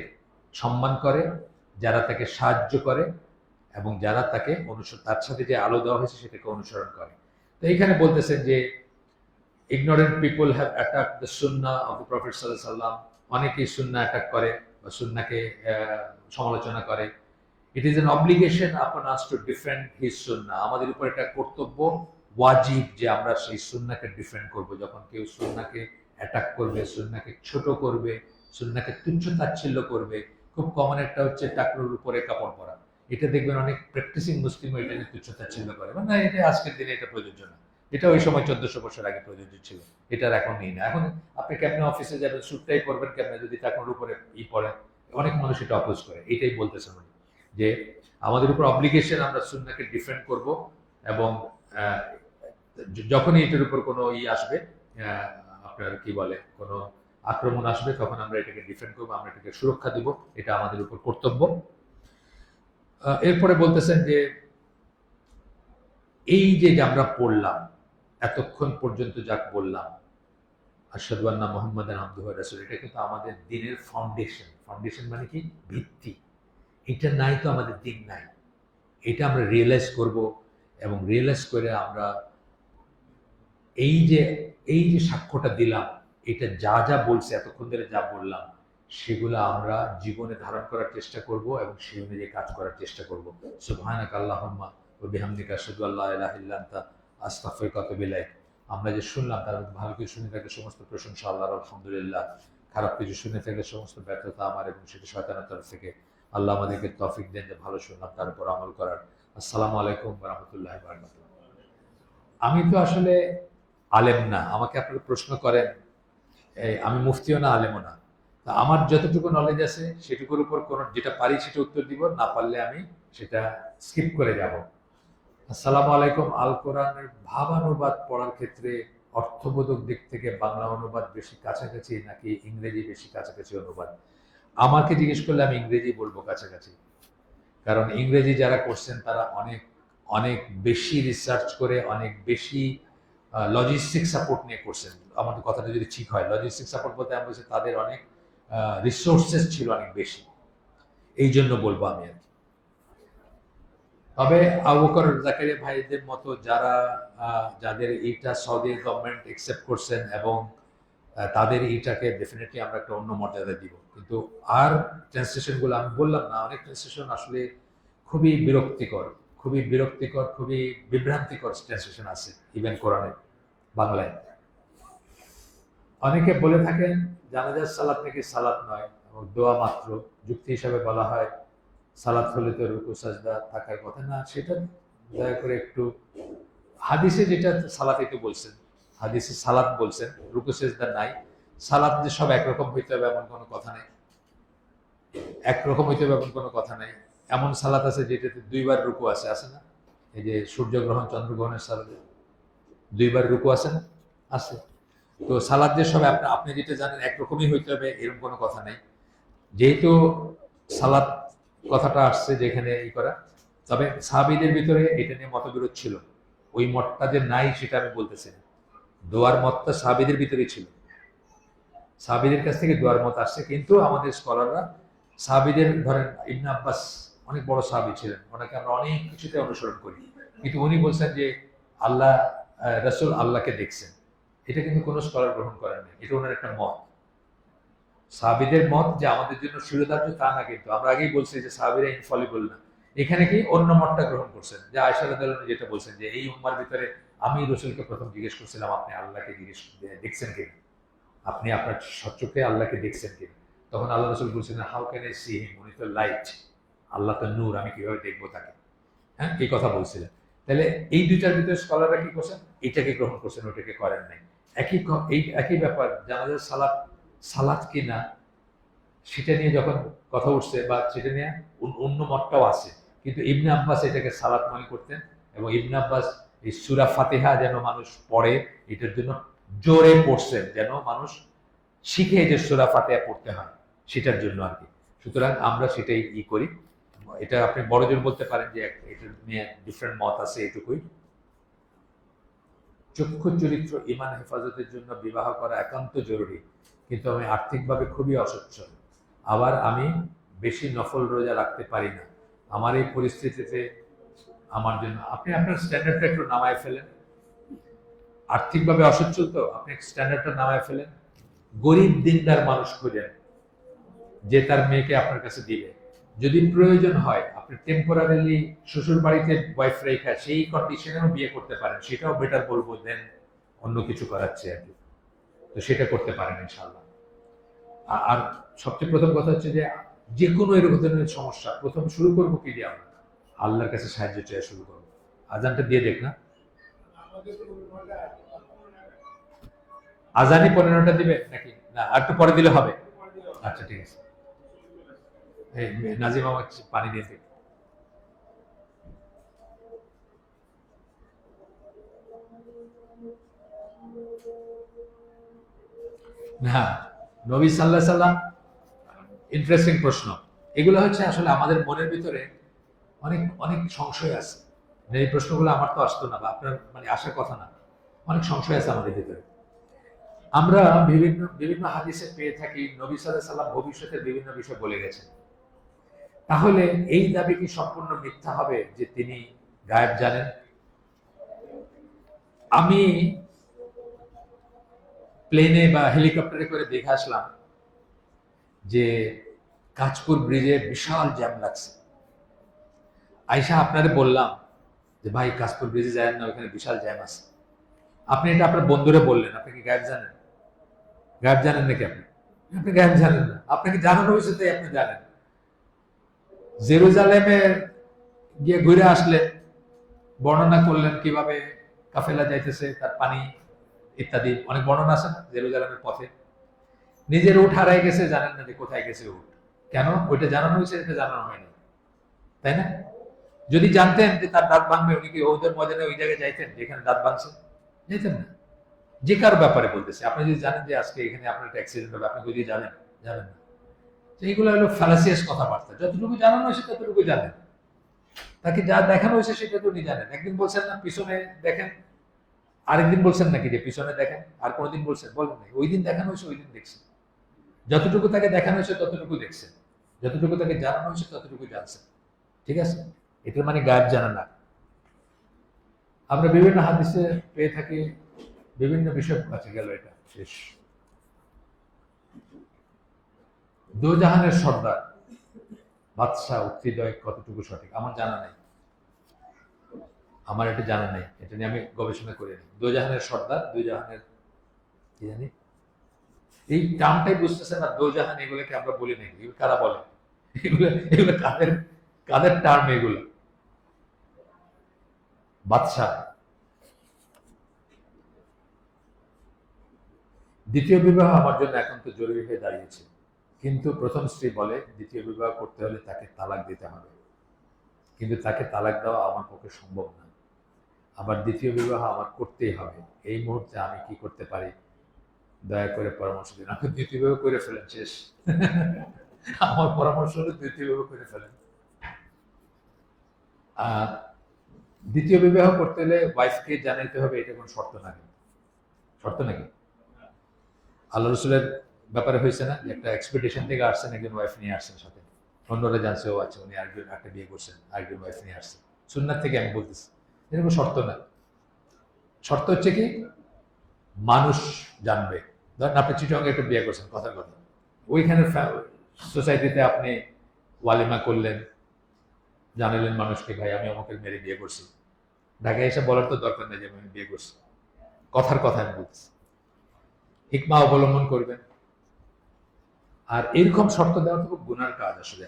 সম্মান করে, যারা তাকে সাহায্য করে এবং যারা তাকে তার সাথে যে আলো দেওয়া হয়েছে সেটাকে অনুসরণ করে। তো এইখানে বলতেছেন যে ignorant people have attacked the sunnah of the Prophet sallallahu alaihi wasallam. অনেকেই সুন্নাহ অ্যাটাক করে বা সুন্নাহকে সমালোচনা করে। It is an obligation upon us to defend his sunnah. আমাদের উপর এটা কর্তব্য, ওয়াজিব, যে আমরা সেই সুন্নাহকে ডিফেন্ড করব। যখন কেউ সুন্নাহকে অ্যাটাক করবে, সুন্নাহকে ছোট করবে, সুন্নাহকে তুচ্ছ তাচ্ছিল্য করবে, খুব কমন একটা হচ্ছে টাকনুর উপরে কাপড় পরা। এটা দেখবেন অনেক প্র্যাকটিসিং মুসলিম এটা নিয়ে তুচ্ছ তাচ্ছিল্য করে, মানে এটা আজকের দিনে এটা প্রযোজ্য না। এটা ওই সময় 1400 বছর আগে প্রযোজ্য ছিল, এটার এখন নেই না। এখন আপনি কেমনে অফিসে যাবেন, স্যুটটাই পরবেন কেমনে যদি টাকনুর উপরে পরেন, অনেক মানুষ এটা অপোজ করে। এটাই বলতেছেন উনি, যে আমাদের উপর অব্লিগেশন, আমরা সুন্নাহকে ডিফেন্ড করব এবং যখনই এটার উপর কোনো আসবে, আপনার কি বলে, কোনো আক্রমণ আসবে, তখন আমরা এটাকে ডিফেন্ড করবো, আমরা এটাকে সুরক্ষা দিব, এটা আমাদের উপর কর্তব্য। এরপরে বলতেছেন যে এই যে আমরা পড়লাম এতক্ষণ পর্যন্ত, যাক বললাম আশহাদু আন্না মুহাম্মাদান আবদুহু ওয়া রাসূলুহু, এটা কিন্তু আমাদের দ্বীনের ফাউন্ডেশন। ফাউন্ডেশন মানে কি? ভিত্তি। এটা নাই তো আমাদের দিন নাই। এটা আমরা রিয়েলাইজ করব এবং রিয়েলাইজ করে আমরা এই যে সাক্ষ্যটা দিলাম, এটা যা যা বলছে, এতক্ষণ ধরে যা বললাম, সেগুলো আমরা জীবনে ধারণ করার চেষ্টা করব এবং সেই অনুযায়ী কাজ করার চেষ্টা করব। সুবহানাকা আল্লাহুম্মা ওয়া বিহামদিকা আশহাদু আল্লা ইলাহা ইল্লা আনতা আস্তাগফিরুকা ওয়া আতুবু ইলাইক। আমরা যে শুনলাম তার মধ্যে ভালো কিছু শুনে থাকলে সমস্ত প্রশংসা আল্লাহর, আলহামদুলিল্লাহ। খারাপ কিছু শুনে থাকলে সমস্ত ব্যর্থতা আমার এবং সেটা শয়তানের তরফ থেকে। আল্লাহ আমাদেরকে তৌফিক দেন যে ভালো শুনলাম তার উপর আমল করার। আসসালামু আলাইকুম ওয়া রাহমাতুল্লাহি ওয়া বারাকাতুহু। আমি তো আসলে আলেম না, আমাকে আপনারা প্রশ্ন করেন, আমি মুফতিও না, আলেমও না। আমার যতটুকু নলেজ আছে সেটুকুর উপর কোনো যেটা পারি সেটা উত্তর দিব, না পারলে আমি সেটা স্কিপ করে যাব। আসসালামু আলাইকুম। আল কোরআনের ভাবানুবাদ পড়ার ক্ষেত্রে অর্থবোধক দিক থেকে বাংলা অনুবাদ বেশি কাছাকাছি নাকি ইংরেজি বেশি কাছাকাছি অনুবাদ? আমাকে জিজ্ঞেস করলে আমি ইংরেজি বলবো কাছাকাছি, কারণ ইংরেজি যারা করছেন তারা অনেক অনেক বেশি রিসার্চ করে, অনেক বেশি লজিস্টিক সাপোর্ট নিয়ে করছেন। আমাদের কথাটা যদি ঠিক হয়, লজিস্টিক সাপোর্ট বলতে আমি বলছি তাদের অনেক রিসোর্সেস ছিল অনেক বেশি, এই জন্য বলবো আমি আর কি। তবে আবু বকর জাকারিয়া ভাইদের মতো যাদের এইটা সৌদি গভর্নমেন্ট একসেপ্ট করছেন এবং তাদের এইটাকে ডেফিনেটলি আমরা একটা অন্য মর্যাদা দিব। কিন্তু আর ট্রান্সলেশনগুলো আমি বললাম না, অনেক ট্রান্সলেশন আসলে খুবই বিরক্তিকর, খুবই বিভ্রান্তিকর ট্রান্সলেশন আছে ইভেন কোরআনের বাংলায়। অনেকে বলে থাকেন জানাজার সালাত নাকি সালাত নয় এবং দোয়া মাত্র। যুক্তি হিসাবে বলা হয় সালাত হলে তো রুকু সাজদা থাকার কথা না। সেটা দয়া করে একটু, হাদিসে যেটা সালাতে তো বলছেন, হাদিসে সালাত বলছেন, রুকু সাজদা নাই। সালাত যে সব একরকম হইতে হবে এমন কোনো কথা নেই, একরকম হইতে হবে এমন কোনো কথা নেই। এমন সালাত আছে যেটাতে 2 বার রুকু আছে না? এই যে সূর্যগ্রহণ চন্দ্রগ্রহণের সালাতে 2 বার রুকু আছে না? আছে। তো সালাত যে সব আপনি যেটা জানেন একরকমই হইতে হবে এরকম কোনো কথা নেই। যেহেতু সালাত কথাটা আসছে যেখানে করা, তবে সাহাবীদের ভিতরে এটা নিয়ে মতবিরোধ ছিল। ওই মতটা যে নাই সেটা আমি বলতেছি না। দোয়ার মতটা সাহাবীদের ভিতরেই ছিল, সাহাবীদের কাছ থেকে দোয়ার মত আসছে। কিন্তু আমাদের স্কলাররা সাহাবীদের, ধরেন ইবনে আব্বাস অনেক বড় সাহাবী ছিলেন, ওনাকে আমরা অনেক কিছুতে অনুসরণ করি, কিন্তু উনি বলছেন যে আল্লাহ রাসূল আল্লাহকে দেখছেন। এটা কিন্তু কোনো স্কলার গ্রহণ করেন না, এটা ওনার একটা মত। সাহাবীদের মত যে আমাদের জন্য শিরোধার্য তা না, কিন্তু আমরা আগেই বলছি যে সাহাবীরা ইনফলিবল না। এখানে কি অন্য মতটা গ্রহণ করছেন, যে আয়েশা রাদিয়াল্লাহু আনহা যেটা বলছেন যে এই উম্মার ভিতরে আমি রাসূলকে প্রথম জিজ্ঞেস করছিলাম আপনি আল্লাহকে দেখছেন কিনা, আপনি আপনার সচক্ষে আল্লাহকে দেখছেন কিনা। তখন আল্লাহ রাসূল বলছিলেন how can I see him, উনি তো লাইট, আল্লাহ তো নূর, আমি কিভাবে দেখবো তাকে। হ্যাঁ, এই কথা বলছিলেন। তাহলে এই দুইটার ভিতরে স্কলাররা কি করছেন, এটাকে গ্রহণ করছেন, ওটাকে করেন নাই। একই ব্যাপার জানাজার সালাত কি না সেটা নিয়ে যখন কথা উঠছে, বা সেটা নিয়ে অন্য মতটাও আছে, কিন্তু ইবনে আব্বাস এটাকে সালাত মনে করতেন এবং ইবনে আব্বাস এই সূরা ফাতিহা যেন মানুষ পড়ে এটার জন্য জোরে পড়ছেন, যেন মানুষ শিখে যে সূরা ফাতিহা পড়তে হয় সেটার জন্য আর কি। সুতরাং আমরা সেটাই করি। এটা আপনি বড়জোর বলতে পারেন যে এটা নিয়ে ডিফারেন্ট মত আছে, এটুকুই। চক্ষু চরিত্র ইমান হেফাজতের জন্য বিবাহ করা একান্ত জরুরি, কিন্তু আমি আর্থিকভাবে খুবই অসচ্ছল, আবার আমি বেশি নফল রোজা রাখতে পারি না। আমার এই পরিস্থিতিতে আমার জন্য আপনি আপনার স্ট্যান্ডার্ডটা একটু নামায় ফেলেন। আর্থিকভাবে অসচ্ছল তো আপনি স্ট্যান্ডার্ডটা নামায় ফেলেন। গরিব দিনদার মানুষ খোঁজেন যে তার মেয়েকে আপনার কাছে দিবে। যদি প্রয়োজন হয় আপনি টেম্পোরারিলি শ্বশুর বাড়িতে ওয়াইফ রেখা সেই কন্ডিশনেও বিয়ে করতে পারেন, সেটাও বেটার বলবো দেন অন্য কিছু করাচ্ছে আর কি। তো সেটা করতে পারেন ইনশাল্লাহ। আর সবচেয়ে প্রথম কথা হচ্ছে যে কোনো এরকম ধরনের সমস্যা প্রথম শুরু করবো কি দিয়ে? আমরা আল্লাহর কাছে সাহায্য চেয়ে শুরু করবো। আজানটা দিয়ে দেখ না, আজানই 15টা দিবে নাকি না আর একটু পরে দিলে হবে? আচ্ছা ঠিক আছে। নাজিম আমার পানি দিয়ে দেখ। না, নবী সাল্লাল্লাহু আলাইহি সাল্লাম, ইন্টারেস্টিং প্রশ্ন। এগুলো হচ্ছে আসলে আমাদের মনের ভিতরে অনেক অনেক সংশয় আছে। এই প্রশ্নগুলো আমার তো আসতো না বা আপনার মানে আসার কথা না। অনেক সংশয় আছে আমাদের ভিতরে। আমরা বিভিন্ন বিভিন্ন হাদিসে পেয়ে থাকি নবী সাল্লাল্লাহু আলাইহি সাল্লাম ভবিষ্যতের বিভিন্ন বিষয় বলে গেছেন। তাহলে এই দাবি কি সম্পূর্ণ মিথ্যা হবে যে তিনি গায়েব জানেন? আমি প্লেনে বা হেলিকপ্টারে করে দেখে আসলাম যে কাঁচপুর ব্রিজে বিশাল জ্যাম লাগছে। আইসা আপনারে বললাম যে ভাই কাঁচপুর ব্রিজে যায় না, ওখানে বিশাল জ্যাম আছে। আপনি এটা আপনার বন্ধুরে বললেন, আপনি কি গায়েব জানেন? গায়েব জানেন নাকি আপনি? আপনি গায়েব জানেন না, আপনাকে জানানো হয়েছে তাই আপনি জানেন। জেরুজালেমে গিয়ে ঘুরে আসলেন, বর্ণনা করলেন কিভাবে কাফেলা যাইতেছে, তার পানি ইত্যাদি অনেক বর্ণনা আছে না জেরুজালেমের পথে। নিজের উট হারাই গেছে, জানেন না যে কোথায় গেছে উট। কেন? ওইটা জানানো হয়েছে, এটা জানানো হয়নি, তাই না? যদি জানতেন যে তার দাঁত ভাঙবে, উনি কি ওদের ময়দানে ওই জায়গায় যাইতেন যেখানে দাঁত ভাঙছে? যেতেন না। যে কার ব্যাপারে বলতেছে, আপনি যদি জানেন যে আজকে এখানে আপনার একটা অ্যাক্সিডেন্ট হবে, আপনি যদি জানেন? জানেন না। এইগুলো হলো ফ্যালাসিয়াস কথাবার্তা। যতটুকু জানানো হয়েছে ততটুকু জানেন, তাকে যা দেখানো হয়েছে সেটা তো উনি জানেন। একদিন বলছেন না পিছনে দেখেন, আরেকদিন বলছেন নাকি যে পিছনে দেখেন, আর কোনোদিন বলছেন? বলেন নাই। ওই দিন দেখানো হয়েছে ওই দিন দেখছেন। যতটুকু তাকে দেখানো হয়েছে ততটুকু দেখছেন, যতটুকু তাকে জানানো হয়েছে ততটুকু জানছেন। ঠিক আছে? এটার মানে গায়েব জানা না। আমরা বিভিন্ন হাদিসে পেয়ে থাকি বিভিন্ন বিষয়। কাছে গেল এটা শেষ। দোজাহানের সর্দার বাদশাহ উক্তিদ্বয় কতটুকু সঠিক আমার জানা নাই, আমার এটা জানা নেই, এটা নিয়ে আমি গবেষণা করি নি। দোজাহানের সর্দার, দোজাহানের কি জানি, এই টার্মটাই বুঝতেছে না। দোজাহান এগুলোকে আমরা বলি নাকি? এগুলো কারা বলে? এগুলো এগুলো কাদের কাদের টার্ম এগুলো? বাদশাহ। দ্বিতীয় বিবাহ আমার জন্য এখন তো জরুরি হয়ে দাঁড়িয়েছে, কিন্তু প্রথম স্ত্রী বলে দ্বিতীয় বিবাহ করতে হলে তাকে তালাক দিতে হবে, কিন্তু তাকে তালাক দেওয়া আমার পক্ষে সম্ভব না। আবার দ্বিতীয় বিবাহ আমার করতেই হবে। এই মুহূর্তে আমি কি করতে পারি? দয়া করে পরামর্শ দিন। আপনি দ্বিতীয় বিবাহ করে ফেলেন, শেষ। আমার পরামর্শ হলো দ্বিতীয় বিবাহ করে ফেলেন। দ্বিতীয় বিবাহ করতে হলে ওয়াইফকে জানাইতে হবে, এটা কোনো শর্ত নাকি? শর্ত নাকি? আল্লাহ রসুলের ব্যাপারে হয়েছে না, একটা এক্সপেডিশন থেকে আসছেন, একজন ওয়াইফ নিয়ে আসছেন সাথে, অন্যরা জানছে ও আছে উনি আরেকজন একটা বিয়ে করছেন, আরেকজন ওয়াইফ নিয়ে আসছেন। সুন্নাত থেকে আমি বলতেছি, এরকম শর্ত না। শর্ত হচ্ছে কি, মানুষ জানবে। ধরেন আপনি চিটং একটা বিয়ে করছেন, কথার কথা, ওইখানে সোসাইটিতে আপনি ওয়ালিমা করলেন, জানালেন মানুষকে ভাই আমি আমাকে মেরে বিয়ে করছি। ঢাকায় এসে বলার তো দরকার নেই যে আমি বিয়ে করছি, কথার কথা আমি বলছি। হিকমা অবলম্বন করবেন। আর এরকম শর্ত দেওয়া তো খুব গুনার কাজ আসলে।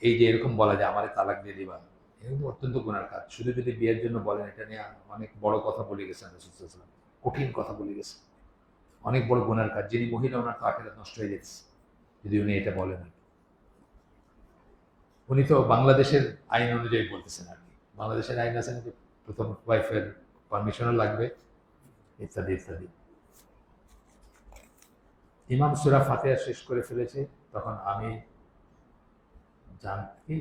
এই যে এরকম বলা যায় আমারে তালাক দিয়ে দিবা, এরকম অত্যন্ত গুনার কাজ। শুধু যদি বিয়ের জন্য বলেন, এটা নিয়ে অনেক বড় কথা বলে গেছেন রাসূলুল্লাহ, কঠিন কথা বলে গেছে, অনেক বড় গুনার কাজ। যিনি মহিলা, ওনার তো আখিরাত নষ্ট হয়ে যাচ্ছে যদি উনি এটা বলেন। উনি তো বাংলাদেশের আইন অনুযায়ী বলতেছেন আর কি। বাংলাদেশের আইন আছে না যে প্রথম ওয়াইফের পারমিশনও লাগবে, ইত্যাদি ইত্যাদি। ইমাম সূরা ফাতিহা শেষ করে ফেলেছে, তখন আমি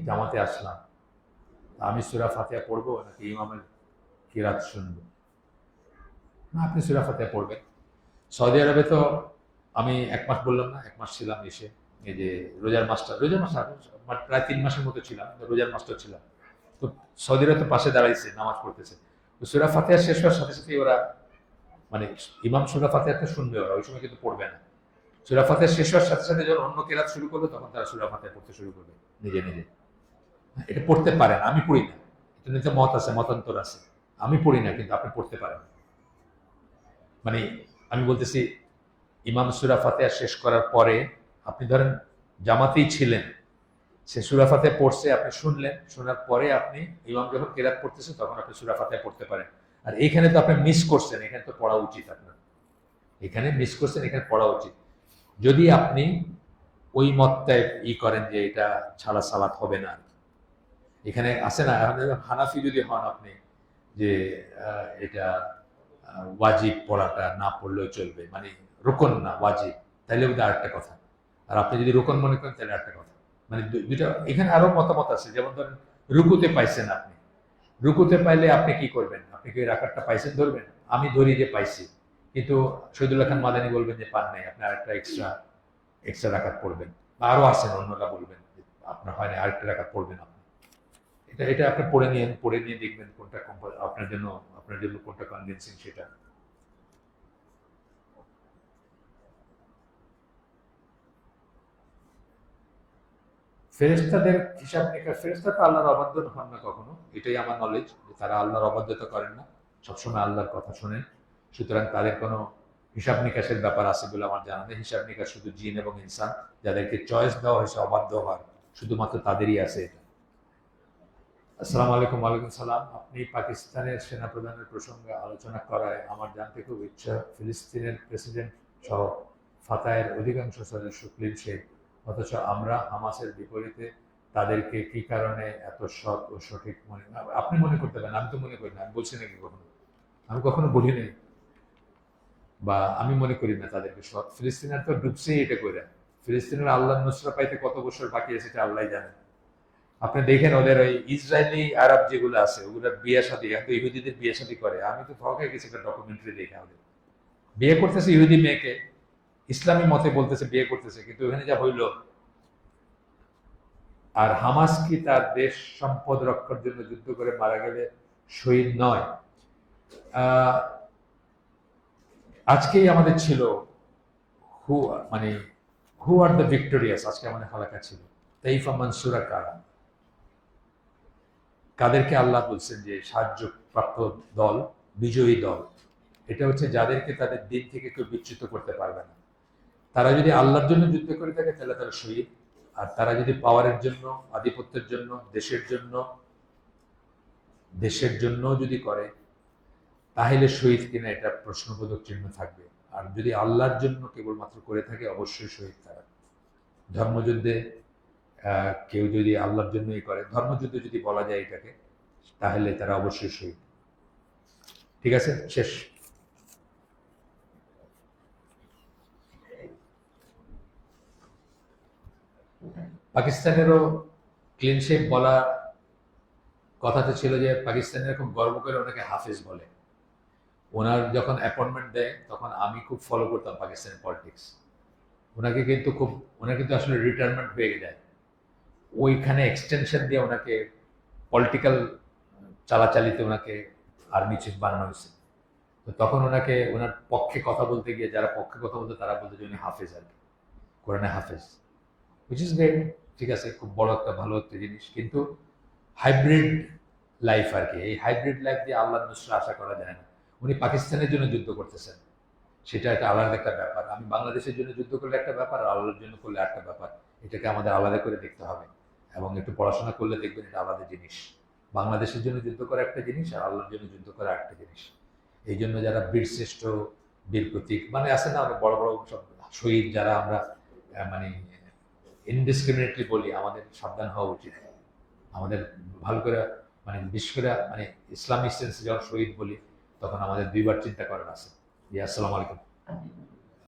জামাতে আসলাম, আমি সূরা ফাতিহা পড়বো নাকি ইমামের কিরাত শুনবো? না, আপনি সূরা ফাতিহা পড়বেন। সৌদি আরবে তো আমি 1 মাস বললাম না, 1 মাস ছিলাম এসে, এই যে রোজার মাসটা প্রায় 3 মাসের মতো ছিলাম, রোজার মাসটা ছিলাম। তো সৌদিরা তো পাশে দাঁড়াইছে, নামাজ পড়তেছে। তো সূরা ফাতিহা শেষ হওয়ার সাথে সাথে ওরা মানে ইমাম সূরা ফাতিহাটা শুনবে, ওরা ওই সময় কিন্তু পড়বে না। সূরা ফাতিহা শেষ হওয়ার সাথে সাথে যখন অন্য কেরাত শুরু করবে তখন তারা সূরা ফাতিহা পড়তে শুরু করবে নিজে নিজে। এটা পড়তে পারেন, আমি পড়ি না। এটা নিতে মত আছে, মতান্তর আছে। আমি পড়ি না, কিন্তু আপনি পড়তে পারেন। মানে আমি বলতেছি, ইমাম সূরা ফাতিহা শেষ করার পরে আপনি ধরেন জামাতেই ছিলেন, সে সূরা ফাতিহা পড়ছে, আপনি শুনলেন, শোনার পরে আপনি ইমাম যখন কেরাত পড়তেছে তখন আপনি সূরা ফাতিহা পড়তে পারেন। আর এইখানে তো আপনি মিস করছেন, এখানে তো পড়া উচিত আপনার। এখানে মিস করছেন, এখানে পড়া উচিত। যদি আপনি ওই মতটায় করেন যে এটা ছাড়া সালাত হবে না, এখানে আছে না, হানাফি যদি হন আপনি, যে এটা ওয়াজিব পড়াটা না পড়লেও চলবে, মানে রুকন না ওয়াজিব, তাইলে বোধহয় আরেকটা কথা। আর আপনি যদি রুকন মনে করেন তাহলে আরেকটা কথা। মানে দুইটা এখানে আরো মতামত আছে। যেমন ধরেন রুকুতে পাইছেন আপনি, রুকুতে পাইলে আপনি কি করবেন? আপনি কি রাকাতটা পাইছেন ধরবেন? আমি ধরি যে পাইছি, কিন্তু শহীদুল্লাহ খান মাদানী বলবেন যে পান নাই, আপনি আরেকটা এক্সট্রা রাকাত পড়বেন। বা আরো আছেন অন্যরা বলবেন আপনার হয় না, আরেকটা রাকাত পড়বেন আপনি। এটা এটা আপনি পড়ে নিয়ে দেখবেন কোনটা আপনার জন্য কোনটা কনভিন্সিং সেটা। ফেরেশতাদের হিসাব নিকাশ, ফেরেশতা তো আল্লাহর অবাধ্য হন না কখনো, এটাই আমার নলেজ, যে তারা আল্লাহর অবাধ্যতা করেন না, সবসময় আল্লাহর কথা শোনেন। সুতরাং তাদের কোনো হিসাব নিকাশের ব্যাপার আছে বলে আমার জানা নেই। হিসাব নিকাশ শুধু জিন এবং ইনসান, যাদেরকে চয়েস দেওয়া হয়েছে অবাধ্য হওয়ার, শুধুমাত্র তাদেরই আছে এটা। আসসালামু আলাইকুম। ওয়ালাইকুম সালাম। আপনি পাকিস্তানের সেনাপ্রধানের প্রসঙ্গে আলোচনা করায় আমার জানতে খুব ইচ্ছা, ফিলিস্তিনের প্রেসিডেন্ট সহ ফাতাহের অধিকাংশ সদস্য ক্লিন শেখ, অথচ আমরা হামাসের বিপরীতে তাদেরকে কি কারণে এত সৎ ও সঠিক মনে, আপনি মনে করতে পারেন, আমি তো মনে করি না। আমি বলছি নাকি কখনো? আমি কখনো বলি নাই, বা আমি মনে করি না তাদেরকে সৎ। ফিলিস্তিনের তো ডুবছেই এটা করে। ফিলিস্তিনের আল্লাহ নুসরা পাইতে কত বছর বাকি আছে সেটা আল্লাহ জানেন। আপনি দেখেন ওদের ওই ইসরায়েলি আরব যেগুলো আছে, ওগুলোর বিয়ে শাদী, এত ইহুদিদের বিয়ে শাদী করে, আমি তো থকে গেছি একটা ডকুমেন্টারি দেখে। ওদের বিয়ে করতেছে ইহুদি মেয়েকে, ইসলামী মতে বলতেছে বিয়ে করতেছে, কিন্তু ওখানে যা হইল। আর হামাস কি তার দেশ সম্পদ রক্ষার জন্য যুদ্ধ করে মারা গেলে শহীদ নয়? আজকেই আমাদের ছিল হু মানে হু আর দ্য ভিক্টোরিয়াস, আজকে আমাদের হালাকা ছিল তাইফা মানসুরা কারা, কাদেরকে আল্লাহ বলছেন যে সাহায্য প্রাপ্ত দল, বিজয়ী দল। এটা হচ্ছে যাদেরকে তাদের দিন থেকে কেউ বিচ্যুত করতে পারবে না। তারা যদি আল্লাহর জন্য যুদ্ধ করে থাকে তাহলে তারা শহীদ। আর তারা যদি পাওয়ারের জন্য, আধিপত্যের জন্য, দেশের জন্য যদি করে, তাহলে শহীদ কিনা এটা প্রশ্নবোধক চিহ্ন থাকবে। আর যদি আল্লাহর জন্য কেবলমাত্র করে থাকে, অবশ্যই শহীদ তারা। ধর্মযুদ্ধে কেউ যদি আল্লাহর জন্যই করে, ধর্মযুদ্ধ যদি বলা যায় এটাকে, তাহলে তারা অবশ্যই শহীদ। ঠিক আছে, শেষ। পাকিস্তানেরও ক্লিন শেপ বলা কথাতে ছিল যে পাকিস্তানের খুব গর্ব করে ওনাকে হাফেজ বলে। ওনার যখন অ্যাপয়েন্টমেন্ট দেয় তখন আমি খুব ফলো করতাম পাকিস্তানের পলিটিক্স। ওনার কিন্তু আসলে রিটায়ারমেন্ট হয়ে যায়, ওইখানে এক্সটেনশন দিয়ে ওনাকে পলিটিক্যাল চালাচালিতে ওনাকে আর্মি চিফ বানানো হয়েছে। তো তখন ওনার পক্ষে কথা বলতে গিয়ে, যারা পক্ষে কথা বলতো তারা বলতো যে উনি হাফেজ, আর কি কোরআনে হাফেজ, হুইচ ইজ গ্রেট। ঠিক আছে, খুব বড় একটা ভালো একটা জিনিস। কিন্তু হাইব্রিড লাইফ আর কি, এই হাইব্রিড লাইফ দিয়ে আল্লাহ নুসরা আশা করা যায় না। উনি পাকিস্তানের জন্য যুদ্ধ করতেছেন, সেটা একটা আলাদা একটা ব্যাপার। আমি বাংলাদেশের জন্য যুদ্ধ করলে একটা ব্যাপার, আর আল্লাহর জন্য করলে একটা ব্যাপার। এটাকে আমাদের আলাদা করে দেখতে হবে, এবং একটু পড়াশোনা করলে দেখবেন এটা আলাদা জিনিস। বাংলাদেশের জন্য যুদ্ধ করা একটা জিনিস, আর আল্লাহর জন্য যুদ্ধ করা একটা জিনিস। এই জন্য যারা বীরশ্রেষ্ঠ, বীর প্রতীক মানে আছে না, অনেক বড় বড় সব শহীদ যারা আমরা মানে ইনডিসক্রিমিনেটলি বলি, আমাদের সাবধান হওয়া উচিত। আমাদের ভালো করে মানে বিশেষ করে মানে ইসলামিক সেন্সে যখন শহীদ বলি, তখন আমাদের দুইবার চিন্তা করার আছে। জি, আসসালামু আলাইকুম।